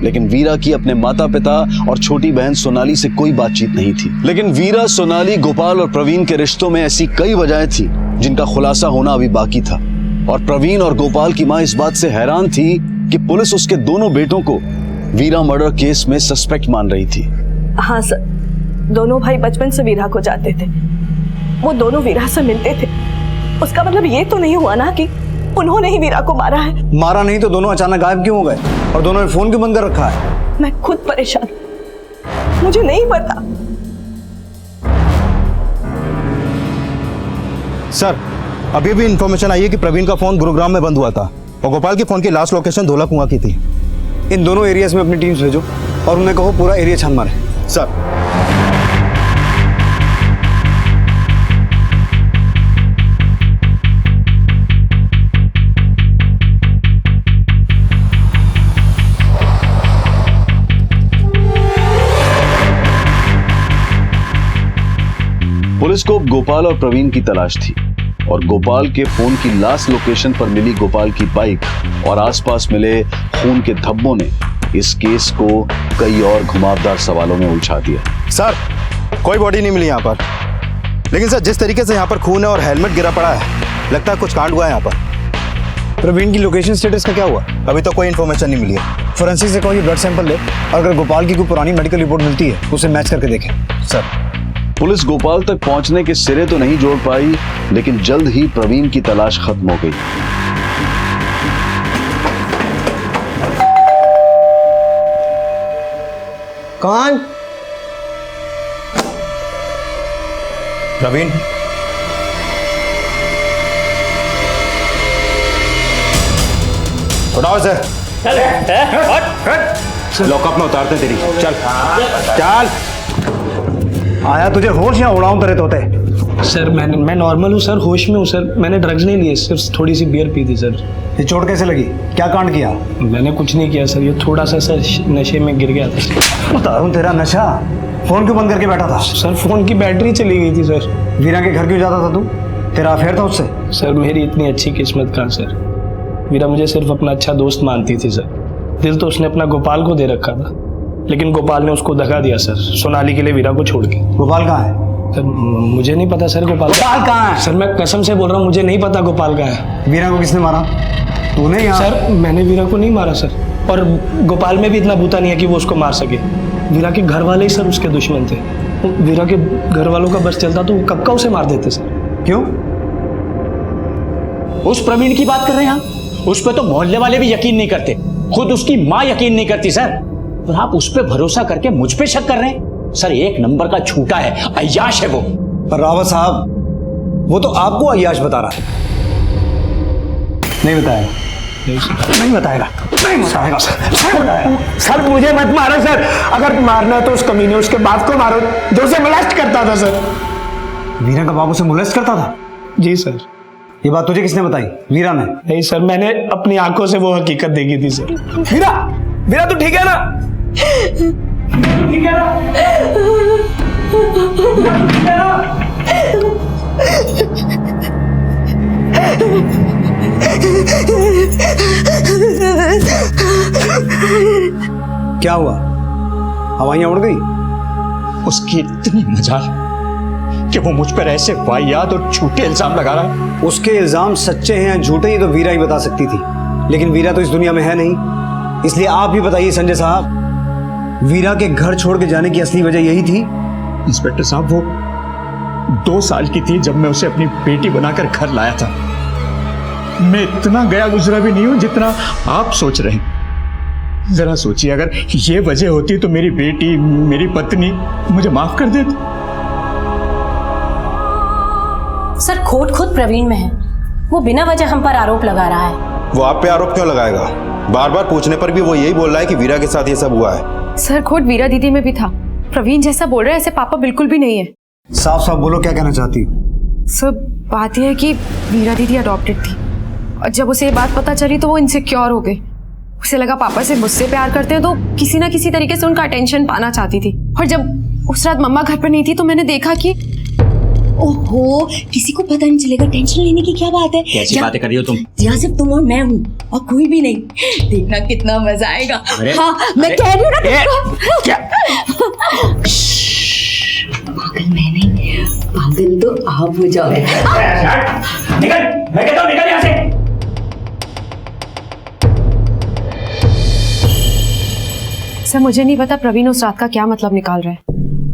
लेकिन वीरा की अपने माता पिता और छोटी बहन सोनाली से कोई बातचीत नहीं थी। लेकिन वीरा, सोनाली, गोपाल और प्रवीण के रिश्तों में ऐसी कई वजहें थी जिनका खुलासा होना अभी बाकी था। और प्रवीण और गोपाल की मां इस बात से हैरान थी कि पुलिस उसके दोनों बेटों को वीरा मर्डर केस में सस्पेक्ट मान रही थी। हाँ सर, दोनों भाई बचपन से वीरा को जानते थे, वो दोनों वीरा से मिलते थे। उसका मतलब ये तो नहीं हुआ ना कि उन्होंने ही वीरा को मारा है? मारा नहीं तो दोनों अचानक गायब क्यों हो गए और दोनों ने फोन क्यों बंद कर रखा है? मैं खुद परेशान, मुझे नहीं पता। सर, अभी भी इंफॉर्मेशन आई है कि प्रवीण का फोन गुरुग्राम में बंद हुआ था और गोपाल के फोन की लास्ट लोकेशन धोला कुआं की थी। इन दोनों एरियाज में अपनी टीम्स भेजो और उन्हें कहो पूरा एरिया छान मारे। सर। पुलिस को गोपाल और प्रवीण की तलाश थी और गोपाल के फोन की लास्ट लोकेशन पर मिली गोपाल की बाइक और आसपास मिले खून के धब्बों ने इस केस को कई और घुमावदार सवालों में उलझा दिया। सर, कोई बॉडी नहीं मिली यहाँ पर, लेकिन सर जिस तरीके से यहाँ पर खून है और हेलमेट गिरा पड़ा है, लगता है कुछ कांड हुआ है यहाँ पर। प्रवीण की लोकेशन स्टेटस का क्या हुआ? अभी तो कोई इन्फॉर्मेशन नहीं मिली है। फोरेंसिक से कहो ये ब्लड सैंपल ले और अगर गोपाल की कोई पुरानी मेडिकल रिपोर्ट मिलती है उसे मैच करके देखें। सर। पुलिस गोपाल तक पहुंचने के सिरे तो नहीं जोड़ पाई, लेकिन जल्द ही प्रवीण की तलाश खत्म हो गई। कौन? प्रवीण। उठाओ सर। लॉकअप में उतारते तेरी। चल चल। आया तुझे होश या उड़ाऊं तेरे तोते? सर मैं नॉर्मल हूँ सर, होश में हूँ सर। मैंने ड्रग्स नहीं लिए, सिर्फ थोड़ी सी बियर पी थी सर। ये चोट कैसे लगी? क्या कांड किया? मैंने कुछ नहीं किया सर, ये थोड़ा सा सर नशे में गिर गया था। उतारूं तेरा नशा? फोन क्यों बंद करके बैठा था? सर फोन की बैटरी चली गई थी सर। वीरा के घर क्यों जाता था तू? तेरा अफेयर था उससे? सर मेरी इतनी अच्छी किस्मत कहाँ सर, वीरा मुझे सिर्फ अपना अच्छा दोस्त मानती थी सर। दिल तो उसने अपना गोपाल को दे रखा था, लेकिन गोपाल ने उसको धका दिया सर, सोनाली के लिए वीरा को छोड़ के। गोपाल कहाँ है? सर मुझे नहीं पता सर। गोपाल कहाँ है? सर मैं कसम से बोल रहा हूँ, मुझे नहीं पता गोपाल कहाँ है। वीरा को किसने मारा? तूने? यहाँ सर मैंने वीरा को नहीं मारा सर, और गोपाल में भी इतना बूता नहीं है कि वो उसको मार सके। वीरा के घर वाले ही सर उसके दुश्मन थे। वीरा के घर वालों का बस चलता तो वो कब का उसे मार देते सर। क्यों? उस प्रवीण की बात कर रहे हैं आप? उस पर तो मोहल्ले वाले भी यकीन नहीं करते, खुद उसकी माँ यकीन नहीं करती सर, और आप उस पर भरोसा करके मुझ पे शक कर रहे हैं? सर एक नंबर का झूठा है, अय्याश है वो। पर रावत साहब, वो तो आपको अय्याश बता रहा है। नहीं बताएगा? नहीं बताएगा? नहीं बताएगा सर। सर मुझे मत मारो सर, अगर मारना है तो उस कमीने उसके बाप को मारो जो उसे मोलेस्ट करता था सर। वीरा का बाप उसे मोलेस्ट करता था? जी सर। ये बात तुझे किसने बताई? वीरा ने? नहीं सर, मैंने अपनी आंखों से वो हकीकत देखी थी सर। वीरा, वीरा तो ठीक है ना? ठीक है ना? क्या हुआ? हवाइयां उड़ गई? उसकी इतनी मजाल कि वो मुझ पर ऐसे वाहियात और झूठे इल्जाम लगा रहा है? उसके इल्जाम सच्चे हैं या झूठे ये तो वीरा ही बता सकती थी, लेकिन वीरा तो इस दुनिया में है नहीं। इसलिए आप ही बताइए संजय साहब, वीरा के घर छोड़ के जाने की असली वजह यही थी? इंस्पेक्टर साहब, वो 2 साल की थी जब मैं उसे अपनी बेटी बनाकर घर लाया था। मैं इतना गया गुजरा भी नहीं हूं जितना आप सोच रहे हैं। जरा सोचिए, अगर ये वजह होती तो मेरी बेटी, मेरी पत्नी मुझे माफ कर देती। सर, खोट खुद प्रवीण में है। वो बिना वजह हम पर आरोप लगा रहा है। वो आप पे आरोप क्यों लगाएगा? बार बार पूछने पर भी वो यही बोल रहा है कि वीरा के साथ ये सब हुआ है। सर, खोट वीरा दीदी में भी था। प्रवीण जैसा बोल रहा है ऐसे पापा बिल्कुल भी नहीं है। साफ साफ बोलो, क्या कहना चाहती हो? सर, बात यह है कि वीरा दीदी अडॉप्टेड थी और जब उसे ये बात पता चली तो वो इनसिक्योर हो गई। उसे लगा पापा से मुझसे प्यार करते हैं तो किसी ना किसी तरीके से उनका अटेंशन पाना चाहती थी। और जब उस रात मम्मा घर पर नहीं थी तो मैंने देखा कि ओहो, किसी को पता नहीं चलेगा। टेंशन लेने की क्या बात है? कैसी बातें कर रही हो तुम? यहाँ सिर्फ तुम और मैं हूँ और कोई भी नहीं। देखना कितना मजा आएगा। हाँ, मैं कह रही हूँ ना तुमको। पागल मैं नहीं, पागल तो आप हो जाओगे। निकल, मैं कहता हूँ निकल यहाँ से। सर, मुझे नहीं पता प्रवीण उस रात का क्या मतलब निकाल रहा है,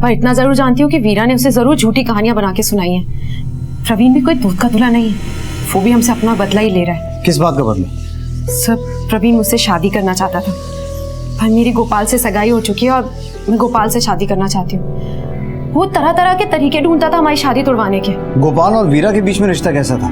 पर इतना जरूर जानती हूँ कि वीरा ने उसे जरूर झूठी कहानियां बना के सुनाई हैं। प्रवीण भी कोई दूध का दूल्हा नहीं है, वो भी हमसे अपना बदला ही ले रहा है। किस बात का बदला? सर, प्रवीण मुझसे शादी करना चाहता था, पर मेरी गोपाल से सगाई हो चुकी है और मैं गोपाल से शादी करना चाहती हूँ। वो तरह तरह के तरीके ढूंढता था हमारी शादी तोड़वाने के। गोपाल और वीरा के बीच में रिश्ता कैसा था?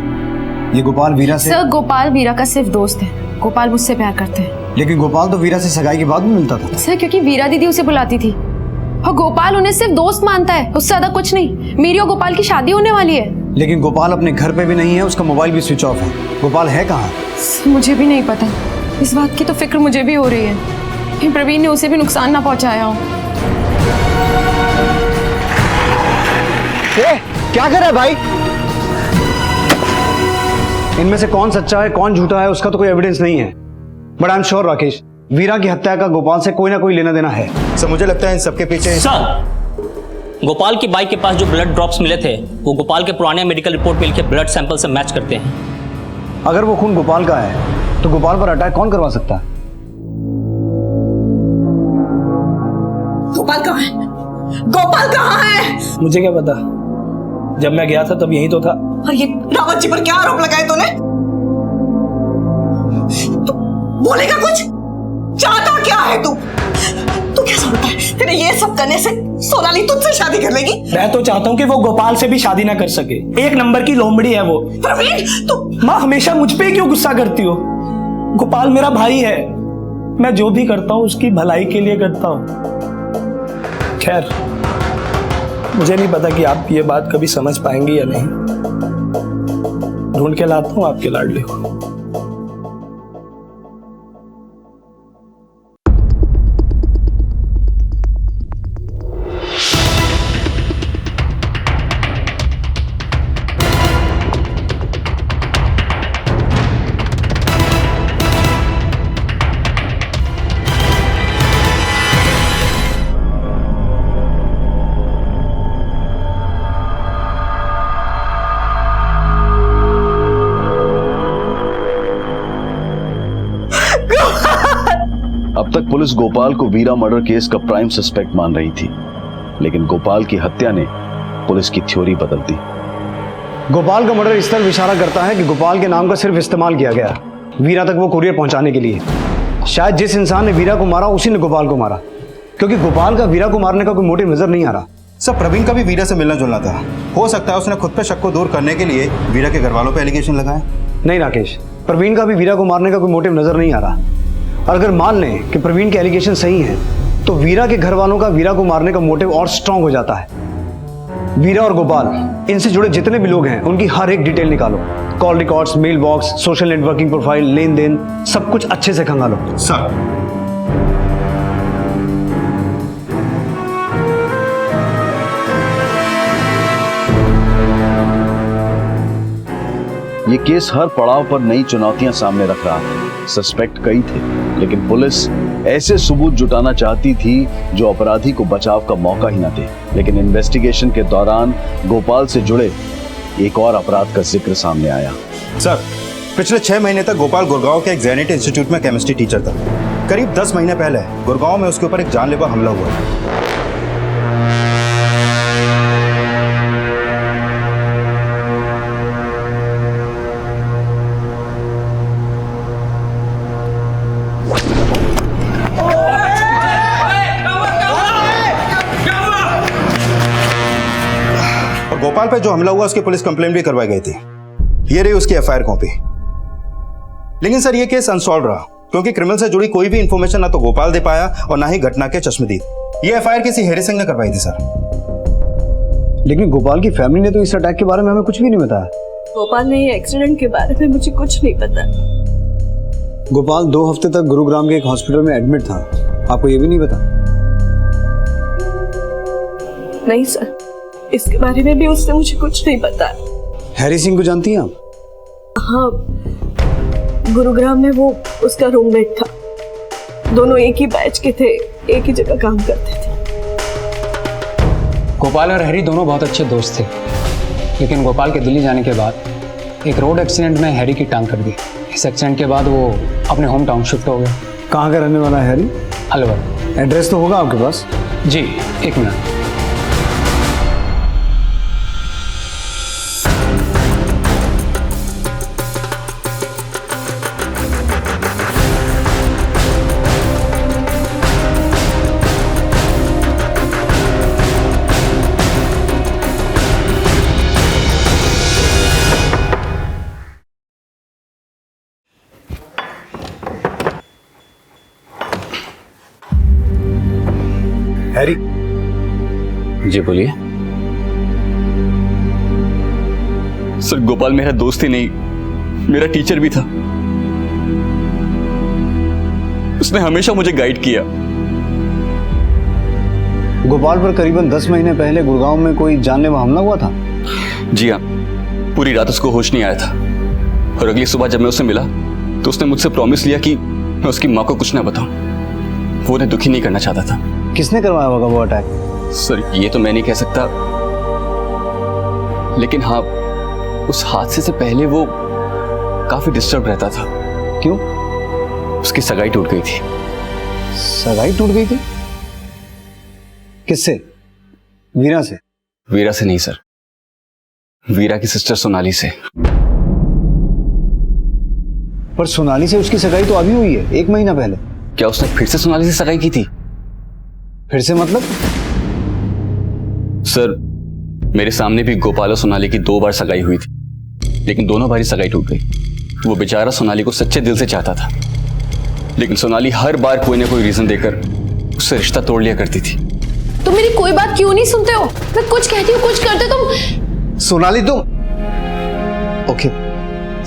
ये गोपाल वीरा से? सर, गोपाल वीरा का सिर्फ दोस्त है। गोपाल मुझसे प्यार करते हैं। लेकिन गोपाल तो वीरा से सगाई के बाद भी मिलता था। सर, क्योंकि वीरा दीदी उसे बुलाती थी और गोपाल उन्हें सिर्फ दोस्त मानता है, उससे ज्यादा कुछ नहीं। मेरी और गोपाल की शादी होने वाली है। लेकिन गोपाल अपने घर पे भी नहीं है, उसका मोबाइल भी स्विच ऑफ है। गोपाल है कहाँ? मुझे भी नहीं पता। इस बात की तो फिक्र मुझे भी हो रही है, प्रवीण ने उसे भी नुकसान ना पहुंचाया हो। क्या कर रहा है भाई? इनमें से कौन सच्चा है कौन झूठा है उसका तो कोई एविडेंस नहीं है, but I am sure Rakesh, Veera की हत्या का गोपाल से कोई ना कोई लेना देना है। सर, मुझे लगता है इन सबके पीछे सर, गोपाल की बाइक के पास जो ब्लड ड्रॉप्स मिले थे वो गोपाल के पुराने मेडिकल रिपोर्ट में लिखे ब्लड सैंपल से मैच करते हैं। अगर वो खून गोपाल का है तो गोपाल पर अटैक कौन करवा सकता है? गोपाल कहाँ है? गोपाल कहाँ है? मुझे क्या पता, जब मैं गया था तब यही तो था। और ये रावत जी पर क्या आरोप लगाए तूने? तू बोलेगा कुछ? चाहता क्या है तू? तू क्या समझता है तेरे ये सब करने से सोनाली तुझसे शादी कर लेगी? मैं तो चाहता हूँ कि वो गोपाल से भी शादी ना कर सके। 1 नंबर की लोमड़ी है वो। प्रवीण, तू माँ हमेशा मुझ पे क्यों गुस्सा करती हो? गोपाल मेरा भाई है, मैं जो भी करता हूँ उसकी भलाई के लिए करता हूँ। खैर, मुझे नहीं पता कि आप ये बात कभी समझ पाएंगे या नहीं। ढूंढ के लाता हूँ आपके लाडले को। अब तक पुलिस गोपाल को वीरा मर्डर केस का प्राइम सस्पेक्ट मान रही थी, लेकिन गोपाल की हत्या ने पुलिस की थ्योरी बदल दी। गोपाल का मर्डर इस तरह इशारा करता है कि गोपाल के नाम का सिर्फ इस्तेमाल किया गया वीरा तक वो कुरियर पहुंचाने के लिए। शायद जिस इंसान ने वीरा को मारा उसी ने गोपाल को मारा, क्योंकि गोपाल का वीरा को मारने का कोई मोटिव नजर नहीं आ रहा। सर, प्रवीण का भी वीरा से मिलना जुलना था। हो सकता है उसने खुद पे शक को दूर करने के लिए वीरा के घर वालों पे एलिगेशन लगाए। नहीं राकेश, प्रवीण का भी वीरा को मारने का कोई मोटिव नजर नहीं आ रहा। और अगर मान लें कि प्रवीण के एलिगेशन सही हैं, तो वीरा के घर वालों का वीरा को मारने का मोटिव और स्ट्रांग हो जाता है। वीरा और गोपाल, इनसे जुड़े जितने भी लोग हैं उनकी हर एक डिटेल निकालो। Call records, mailbox, social networking profile, लेन देन, सब कुछ अच्छे से खंगालो। सर, ये केस हर पड़ाव पर नई चुनौतियां सामने रख रहा था। सस्पेक्ट कई थे, लेकिन पुलिस ऐसे सबूत जुटाना चाहती थी जो अपराधी को बचाव का मौका ही न दे। लेकिन इन्वेस्टिगेशन के दौरान गोपाल से जुड़े एक और अपराध का जिक्र सामने आया। सर, पिछले 6 महीने तक गोपाल गुड़गांव के एक जेनेट इंस्टीट्यूट में केमिस्ट्री टीचर था। करीब 10 महीने पहले गुड़गांव में उसके ऊपर एक जानलेवा हमला हुआ। गोपाल पे जो हमला हुआ उसकी पुलिस कंप्लेंट भी करवाई गई थी। ये रही उसकी एफआईआर कॉपी। लेकिन सर ये केस अनसॉल्व रहा क्योंकि क्रिमिनल से जुड़ी कोई भी इंफॉर्मेशन ना तो गोपाल दे पाया और ना ही घटना के चश्मदीद। ये एफआईआर किसी हैरी सिंह ने करवाई थी सर। लेकिन गोपाल की फैमिली ने तो इस अटैक के बारे में हमें कुछ भी नहीं बताया। गोपाल ने ये एक्सीडेंट के बारे में मुझे कुछ नहीं पता। गोपाल 2 हफ्ते तक गुरुग्राम के एक हॉस्पिटल में एडमिट था, आपको ये भी नहीं पता? नहीं सर, इसके बारे में भी उसने मुझे कुछ नहीं पता। हैरी सिंह को जानती हैं आप? हाँ, गुरुग्राम में वो उसका रूममेट था। दोनों एक ही बैच के थे, एक ही जगह काम करते थे। गोपाल और हैरी दोनों बहुत अच्छे दोस्त थे, लेकिन गोपाल के दिल्ली जाने के बाद एक रोड एक्सीडेंट में हैरी की टांग कट दी। इस एक्सीडेंट के बाद वो अपने होम टाउन शिफ्ट हो गया। कहाँ का रहने वाला है हैरी? अलवर। एड्रेस तो होगा आपके पास? जी, 1 मिनट। हैरी। जी बोलिए। सर, गोपाल मेरा दोस्त ही नहीं, मेरा टीचर भी था। उसने हमेशा मुझे गाइड किया। गोपाल पर करीबन 10 महीने पहले गुड़गांव में कोई जानलेवा हमला हुआ था? जी हाँ, पूरी रात उसको होश नहीं आया था और अगली सुबह जब मैं उससे मिला तो उसने मुझसे प्रॉमिस लिया कि मैं उसकी माँ को कुछ ना बताऊं। वो उन्हें दुखी नहीं करना चाहता था। किसने करवाया होगा वो अटैक? सर, ये तो मैं नहीं कह सकता, लेकिन हाँ, उस हादसे से पहले वो काफी डिस्टर्ब रहता था। क्यों? उसकी सगाई टूट गई थी। सगाई टूट गई थी? किससे? वीरा से? वीरा से नहीं सर, वीरा की सिस्टर सोनाली से। पर सोनाली से उसकी सगाई तो अभी हुई है, 1 महीना पहले। क्या उसने फिर से सोनाली से सगाई की थी? फिर से मतलब? सर, मेरे सामने भी गोपाल और सोनाली की 2 बार सगाई हुई थी, लेकिन दोनों बार ही सगाई टूट गई। वो बेचारा सोनाली को सच्चे दिल से चाहता था, लेकिन सोनाली हर बार कोई ना कोई रीजन देकर उससे रिश्ता तोड़ लिया करती थी। तुम मेरी कोई बात क्यों नहीं सुनते हो? मैं कुछ कहती हूँ, कुछ करते तुम। सोनाली तुम ओके,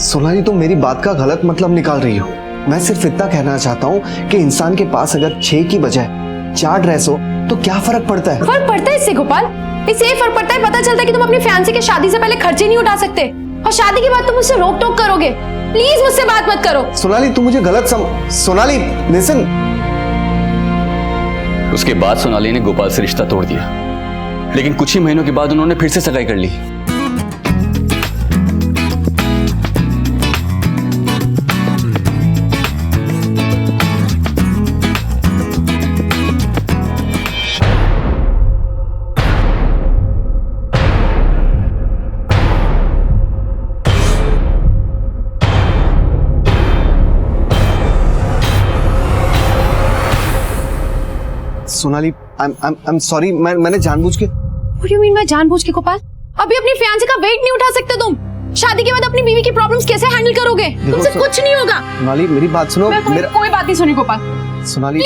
सोनाली तुम मेरी बात का गलत मतलब निकाल रही हो। मैं सिर्फ इतना कहना चाहता हूँ कि इंसान के पास अगर 6 की बजाय 4 ड्रेस हो तो क्या फर्क पड़ता है? फर्क पड़ता है इससे गोपाल, इससे फर्क पड़ता है। पता चलता है कि तुम अपनी फैंसी के शादी से पहले खर्चे नहीं उठा सकते और शादी के बाद तुम मुझसे रोक टोक करोगे। प्लीज मुझसे बात मत करो। सोनाली तुम मुझे गलत सोनाली लिसन। उसके बाद सोनाली ने गोपाल से रिश्ता तोड़ दिया, लेकिन कुछ ही महीनों के बाद उन्होंने फिर से सगाई कर ली। सोनाली I'm sorry, मैंने जानबूझ के। What do you mean मैं जानबूझ के गोपाल? अभी अपनी फियांसे का वेट नहीं उठा सकते तुम। शादी के बाद अपनी बीवी की प्रॉब्लम्स कैसे हैंडल करोगे? तुमसे कुछ नहीं होगा। सोनाली मेरी बात सुनो। कोई बात नहीं सुनी गोपाल। सोनाली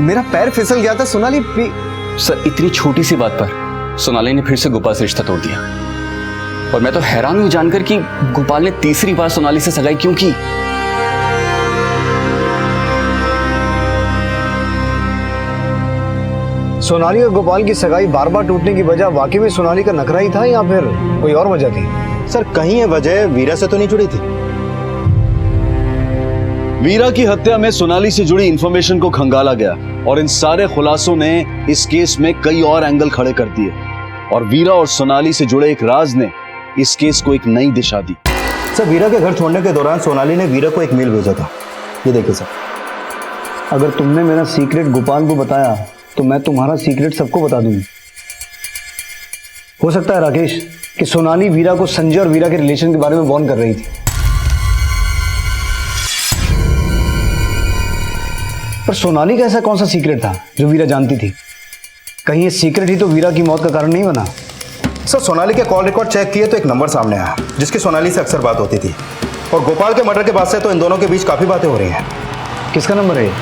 मेरा पैर फिसल गया था सोनाली। सर, इतनी छोटी सी बात पर सोनाली ने फिर से गोपाल से रिश्ता तोड़ दिया, और मैं तो हैरान हूं जानकर कि गोपाल ने तीसरी बार सोनाली से सगाई क्यों की। सोनाली और गोपाल की सगाई बार बार टूटने की वजह वाकई में सोनाली का नखरा ही था या फिर कोई और वजह थी? सर, कहीं ये वजह वीरा से तो नहीं जुड़ी थी। वीरा की हत्या में सोनाली से जुड़ी इंफॉर्मेशन को खंगाला गया और इन सारे खुलासों ने इस केस में कई और एंगल खड़े कर दिए और वीरा और सोनाली से जुड़े एक राज ने इस केस को एक नई दिशा दी। सर, वीरा के घर छोड़ने के दौरान सोनाली ने वीरा को एक मेल भेजा था, ये देखिए सर। अगर तुमने मेरा सीक्रेट गोपाल को बताया तो मैं तुम्हारा सीक्रेट सबको बता दूंगी। हो सकता है राकेश कि सोनाली वीरा को संजय और वीरा के रिलेशन के बारे में वार्न कर रही थी, पर सोनाली का ऐसा कौन सा सीक्रेट था जो वीरा जानती थी? कहीं ये सीक्रेट ही तो वीरा की मौत का कारण नहीं बना? सर, सोनाली के कॉल रिकॉर्ड चेक किए तो एक नंबर सामने आया जिसकी सोनाली से अक्सर बात होती थी, और गोपाल के मर्डर के बाद से तो इन दोनों के बीच काफी बातें हो रही हैं। किसका नंबर है ये?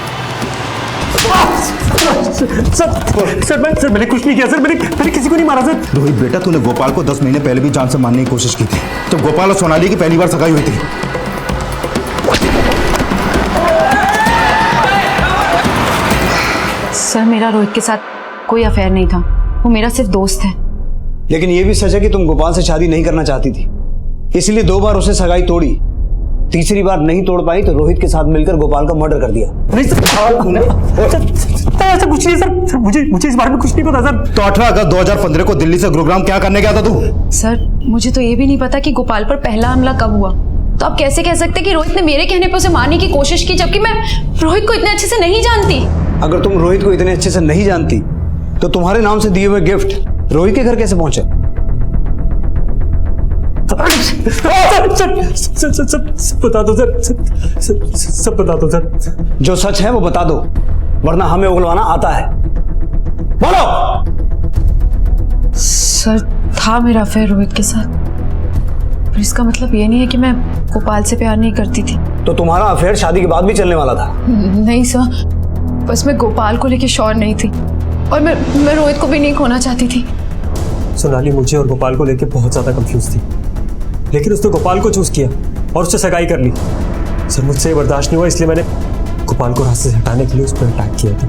सर मैंने कुछ नहीं किया सर, मैंने किसी को नहीं मारा सर। रोहित बेटा, तूने गोपाल को 10 महीने पहले भी जान से मारने की कोशिश की थी, जब गोपाल और सोनाली की पहली बार सगाई हुई थी। सर, मेरा रोहित के साथ कोई अफेयर नहीं था, वो मेरा सिर्फ दोस्त है। लेकिन ये भी सच है कि तुम गोपाल से शादी नहीं करना चाहती थी, इसलिए 2 बार उसे सगाई तोड़ी, तीसरी बार नहीं तोड़ पाई तो रोहित के साथ मिलकर गोपाल का मर्डर कर दिया। नहीं सर, ऐसा कुछ नहीं सर, मुझे इस बारे में कुछ नहीं पता सर। तो 18 अगस्त 2015 को दिल्ली से गुरुग्राम क्या करने गया था तू? सर, मुझे तो ये भी नहीं पता कि गोपाल पर पहला हमला कब हुआ, तो आप कैसे कह सकते कि रोहित ने मेरे कहने पर उसे मारने की कोशिश की, जबकि मैं रोहित को इतने अच्छे से नहीं जानती। अगर तुम रोहित को इतने अच्छे से नहीं जानती तो तुम्हारे नाम से दिए हुए गिफ्ट रोहित के घर कैसे पहुंचे? सब बता दो सर, सब बता दो सर। जो सच है वो बता दो, वरना हमें उगलवाना आता है। बोलो। सर, था मेरा अफेयर रोहित के साथ, पर इसका मतलब ये नहीं है कि मैं गोपाल से प्यार नहीं करती थी। तो तुम्हारा अफेयर शादी के बाद भी चलने वाला था? नहीं सर, बस मैं गोपाल को लेके श्योर नहीं थी, और मैं रोहित को भी नहीं खोना चाहती थी। सोनाली मुझे और गोपाल को लेके बहुत ज्यादा कंफ्यूज थी, लेकिन उसने गोपाल को चूज किया और उससे सगाई कर ली। सर, मुझसे बर्दाश्त नहीं हुआ, इसलिए मैंने गोपाल को रास्ते से हटाने के लिए उस पर अटैक किया था।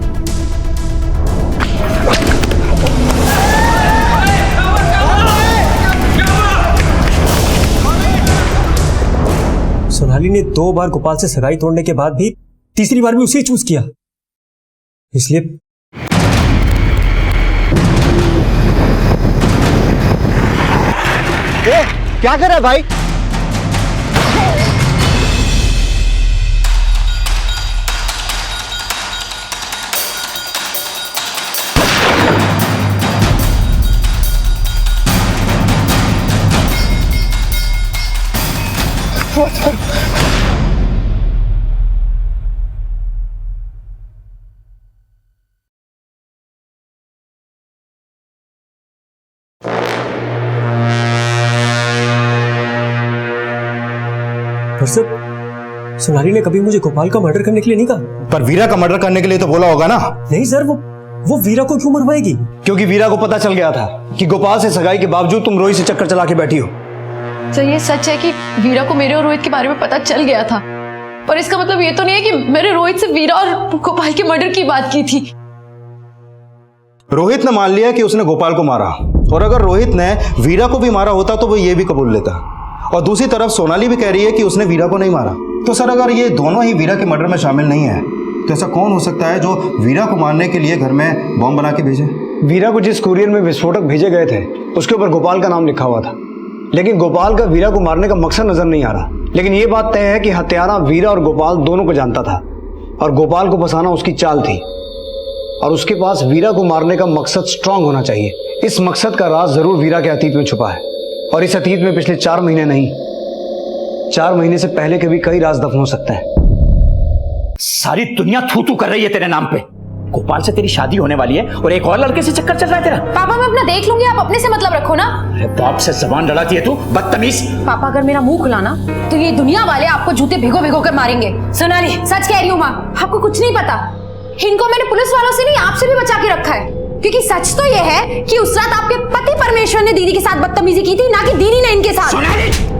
सोनाली ने 2 बार गोपाल से सगाई तोड़ने के बाद भी तीसरी बार भी उसे चूज किया, इसलिए क्या कर रहा है भाई? सर, सोनाली ने कभी मुझे गोपाल का मर्डर करने के लिए नहीं कहा। पर वीरा का मर्डर करने के लिए तो बोला होगा ना? नहीं सर, वो वीरा को क्यों मरवाएगी? क्योंकि वीरा को पता चल गया था कि गोपाल से सगाई के बावजूद तुम रोहित से चक्कर चला के बैठी हो। सर, ये सच है कि वीरा को मेरे और रोहित के बारे में पता चल गया था, पर इसका मतलब ये तो नहीं है कि मैंने रोहित से वीरा और गोपाल के मर्डर की बात की थी। रोहित ने मान लिया कि उसने गोपाल को मारा, और अगर रोहित ने वीरा को भी मारा होता तो वो ये भी कबूल लेता। और दूसरी तरफ सोनाली भी कह रही है कि उसने वीरा को नहीं मारा। तो सर, अगर ये दोनों ही वीरा के मर्डर में शामिल नहीं है तो ऐसा कौन हो सकता है जो वीरा को मारने के लिए घर में बॉम्ब बना के भेजे? वीरा को जिस कुरियर में विस्फोटक भेजे गए थे उसके ऊपर गोपाल का नाम लिखा हुआ था, लेकिन गोपाल का वीरा को मारने का मकसद नजर नहीं आ रहा। लेकिन ये बात तय है कि हत्यारा वीरा और गोपाल दोनों को जानता था, और गोपाल को फंसाना उसकी चाल थी, और उसके पास वीरा को मारने का मकसद स्ट्रांग होना चाहिए। इस मकसद का राज जरूर वीरा के अतीत में छुपा है, और इस अतीत में पिछले 4 महीने नहीं, 4 महीने से पहले के भी कई राज दफन हो सकते हैं। सारी दुनिया थू थू कर रही है तेरे नाम पे। गोपाल से तेरी शादी होने वाली है और एक और लड़के से चक्कर चल रहा है तेरा। पापा, मैं अपना देख लूंगी, आप अपने से मतलब रखो ना। अरे बाप से जबान लड़ाती है तू, बदतमीज। पापा, अगर मेरा मुंह खुला ना तो ये दुनिया वाले आपको जूते भिगो भिगो कर मारेंगे। सोनाली, सच कह रही हूँ माँ, आपको कुछ नहीं पता। इनको मैंने पुलिस वालों से नहीं, आपसे भी बचा के रखा है, क्योंकि सच तो ये है कि उस रात आपके पति परमेश्वर ने दीदी के साथ बदतमीजी की थी, ना कि दीदी ने इनके साथ। सोनाली!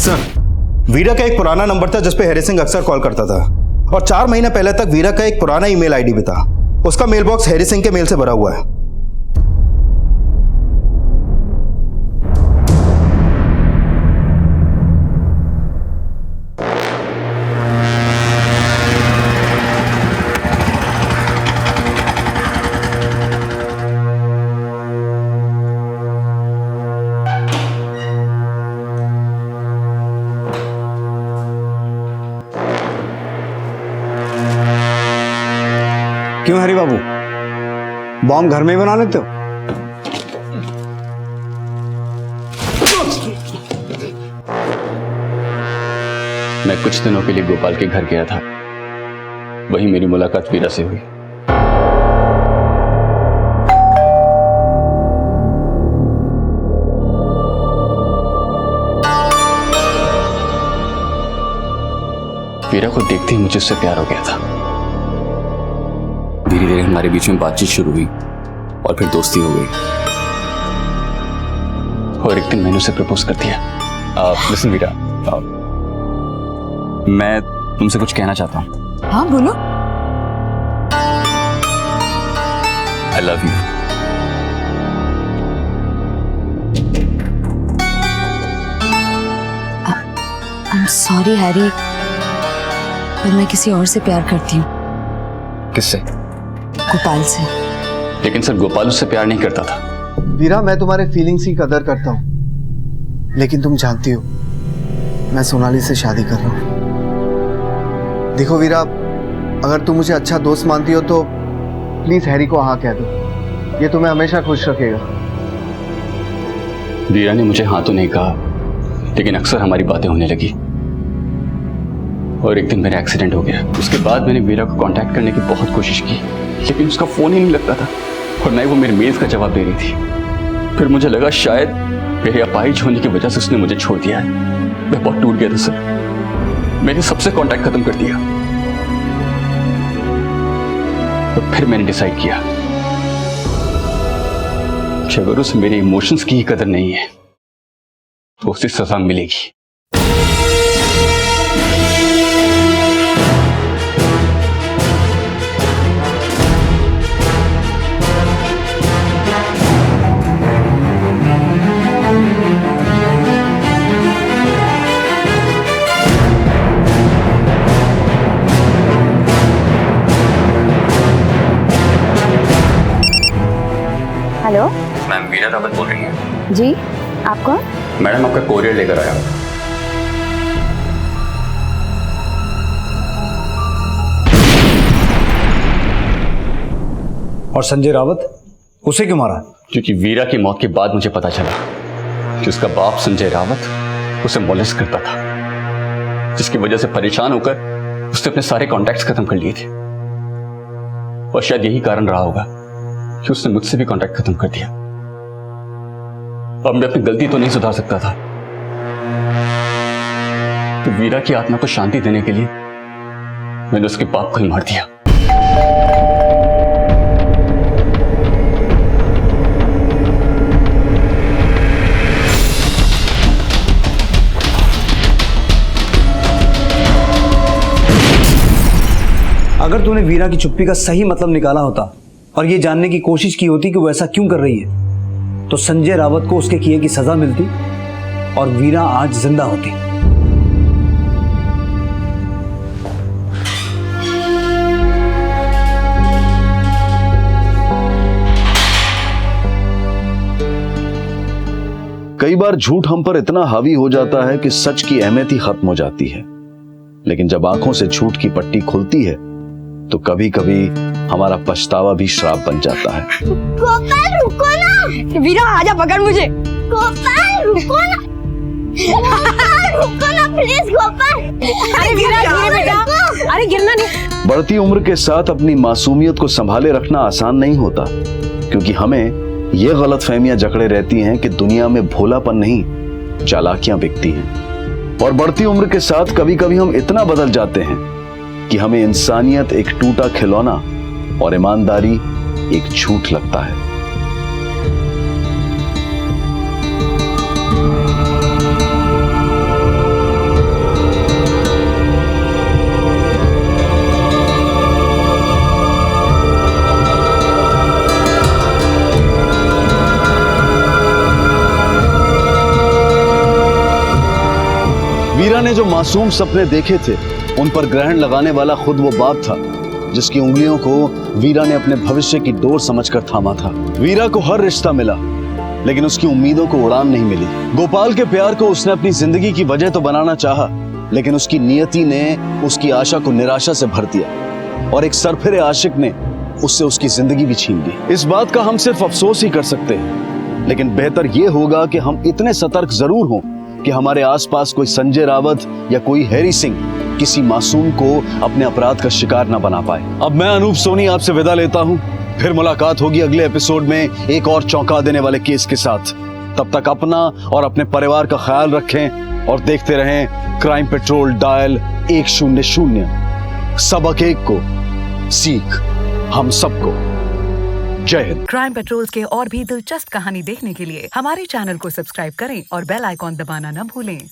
सर, वीरा का एक पुराना नंबर था जिस पे हैरी सिंह अक्सर कॉल करता था और 4 महीने पहले तक वीरा का एक पुराना ईमेल आईडी भी था। उसका मेल बॉक्स हैरी सिंह के मेल से भरा हुआ है। क्यों हरी बाबू, बॉम्ब घर में ही बना लेते हो? मैं कुछ दिनों के लिए गोपाल के घर गया था, वहीं मेरी मुलाकात वीरा से हुई। वीरा को देखते ही मुझे उससे प्यार हो गया था। धीरे धीरे हमारे बीच में बातचीत शुरू हुई और फिर दोस्ती हो गई और एक दिन मैंने उसे प्रपोज कर दिया। लिसन वीरा, मैं तुमसे कुछ कहना चाहता हूँ। हाँ बोलो। I love you. I am sorry Harry, पर मैं किसी और से प्यार करती हूँ। किससे? गोपाल से। लेकिन सर, गोपाल उससे प्यार नहीं करता था। वीरा, मैं तुम्हारे फीलिंग्स की कदर करता हूँ, लेकिन तुम जानती हो मैं सोनाली से शादी कर रहा हूँ। देखो वीरा, अगर तुम मुझे अच्छा दोस्त मानती हो तो प्लीज हैरी को हाँ कह दो, ये तुम्हें हमेशा खुश रखेगा। वीरा ने मुझे हाँ तो नहीं कहा, लेकिन अक्सर हमारी बातें होने लगी और एक दिन मेरा एक्सीडेंट हो गया। उसके बाद मैंने वीरा को कांटेक्ट करने की बहुत कोशिश की, लेकिन उसका फोन ही नहीं लगता था और न ही वो मेरे मेल्स का जवाब दे रही थी। फिर मुझे लगा शायद मेरे अपाहिज होने की वजह से उसने मुझे छोड़ दिया है। मैं बहुत टूट गया था सर, मैंने सबसे कांटेक्ट खत्म कर दिया। तो फिर मैंने डिसाइड किया कि अगर उसे मेरे इमोशंस की ही कदर नहीं है तो उसे सजा मिलेगी। हेलो मैम, वीरा रावत बोल रही हैं? जी, आप कौन? मैडम, आपका कोरियर लेकर आया हूं। और संजय रावत, उसे क्यों मारा? क्योंकि वीरा की मौत के बाद मुझे पता चला कि उसका बाप संजय रावत उसे मोलेस्ट करता था, जिसकी वजह से परेशान होकर उसने अपने सारे कॉन्टैक्ट्स खत्म कर लिए थे। और शायद यही कारण रहा होगा कि उसने मुझसे भी कांटेक्ट खत्म कर दिया। अब मैं अपनी गलती तो नहीं सुधार सकता था, तो वीरा की आत्मा को शांति देने के लिए मैंने उसके बाप को ही मार दिया। अगर तूने वीरा की चुप्पी का सही मतलब निकाला होता और ये जानने की कोशिश की होती कि वो ऐसा क्यों कर रही है, तो संजय रावत को उसके किए की सजा मिलती और वीरा आज जिंदा होती। कई बार झूठ हम पर इतना हावी हो जाता है कि सच की अहमियत ही खत्म हो जाती है। लेकिन जब आंखों से झूठ की पट्टी खुलती है तो कभी कभी हमारा पछतावा भी श्राप बन जाता है। गोपाल रुको ना, वीरा आजा पकड़ मुझे। गोपाल रुको ना, गोपाल रुको ना प्लीज गोपाल। अरे वीरा धीरे बेटा, अरे गिरना नहीं। बढ़ती उम्र के साथ अपनी मासूमियत को संभाले रखना आसान नहीं होता, क्योंकि हमें ये गलतफहमियां जकड़े रहती हैं कि दुनिया में भोलापन नहीं चालाकियां बिकती हैं। और बढ़ती उम्र के साथ कभी कभी हम इतना बदल जाते हैं कि हमें इंसानियत एक टूटा खिलौना और ईमानदारी एक झूठ लगता है। वीरा ने जो मासूम सपने देखे थे उन पर ग्रहण लगाने वाला खुद वो बाप था जिसकी उंगलियों को वीरा ने अपने भविष्य की डोर समझकर थामा था। वीरा को हर रिश्ता मिला लेकिन उसकी उम्मीदों को उड़ान नहीं मिली। गोपाल के प्यार को उसने अपनी जिंदगी की वजह तो बनाना चाहा, लेकिन उसकी नियति ने उसकी आशा को निराशा से भर दिया और एक सरफिरे आशिक ने उससे उसकी जिंदगी भी छीन ली। इस बात का हम सिर्फ अफसोस ही कर सकते हैं, लेकिन बेहतर यह होगा कि हम इतने सतर्क जरूर हों कि हमारे आसपास कोई संजय रावत या कोई हैरी सिंह किसी मासूम को अपने अपराध का शिकार न बना पाए। अब मैं अनूप सोनी आपसे विदा लेता हूं। फिर मुलाकात होगी अगले एपिसोड में एक और चौंका देने वाले केस के साथ। तब तक अपना और अपने परिवार का ख्याल रखें और देखते रहें क्राइम पेट्रोल डायल 100। सबक एक को सीख हम सबको। जय हिंद। क्राइम पेट्रोल के और भी दिलचस्प कहानी देखने के लिए हमारे चैनल को सब्सक्राइब करें और बेल आइकॉन दबाना न भूलें।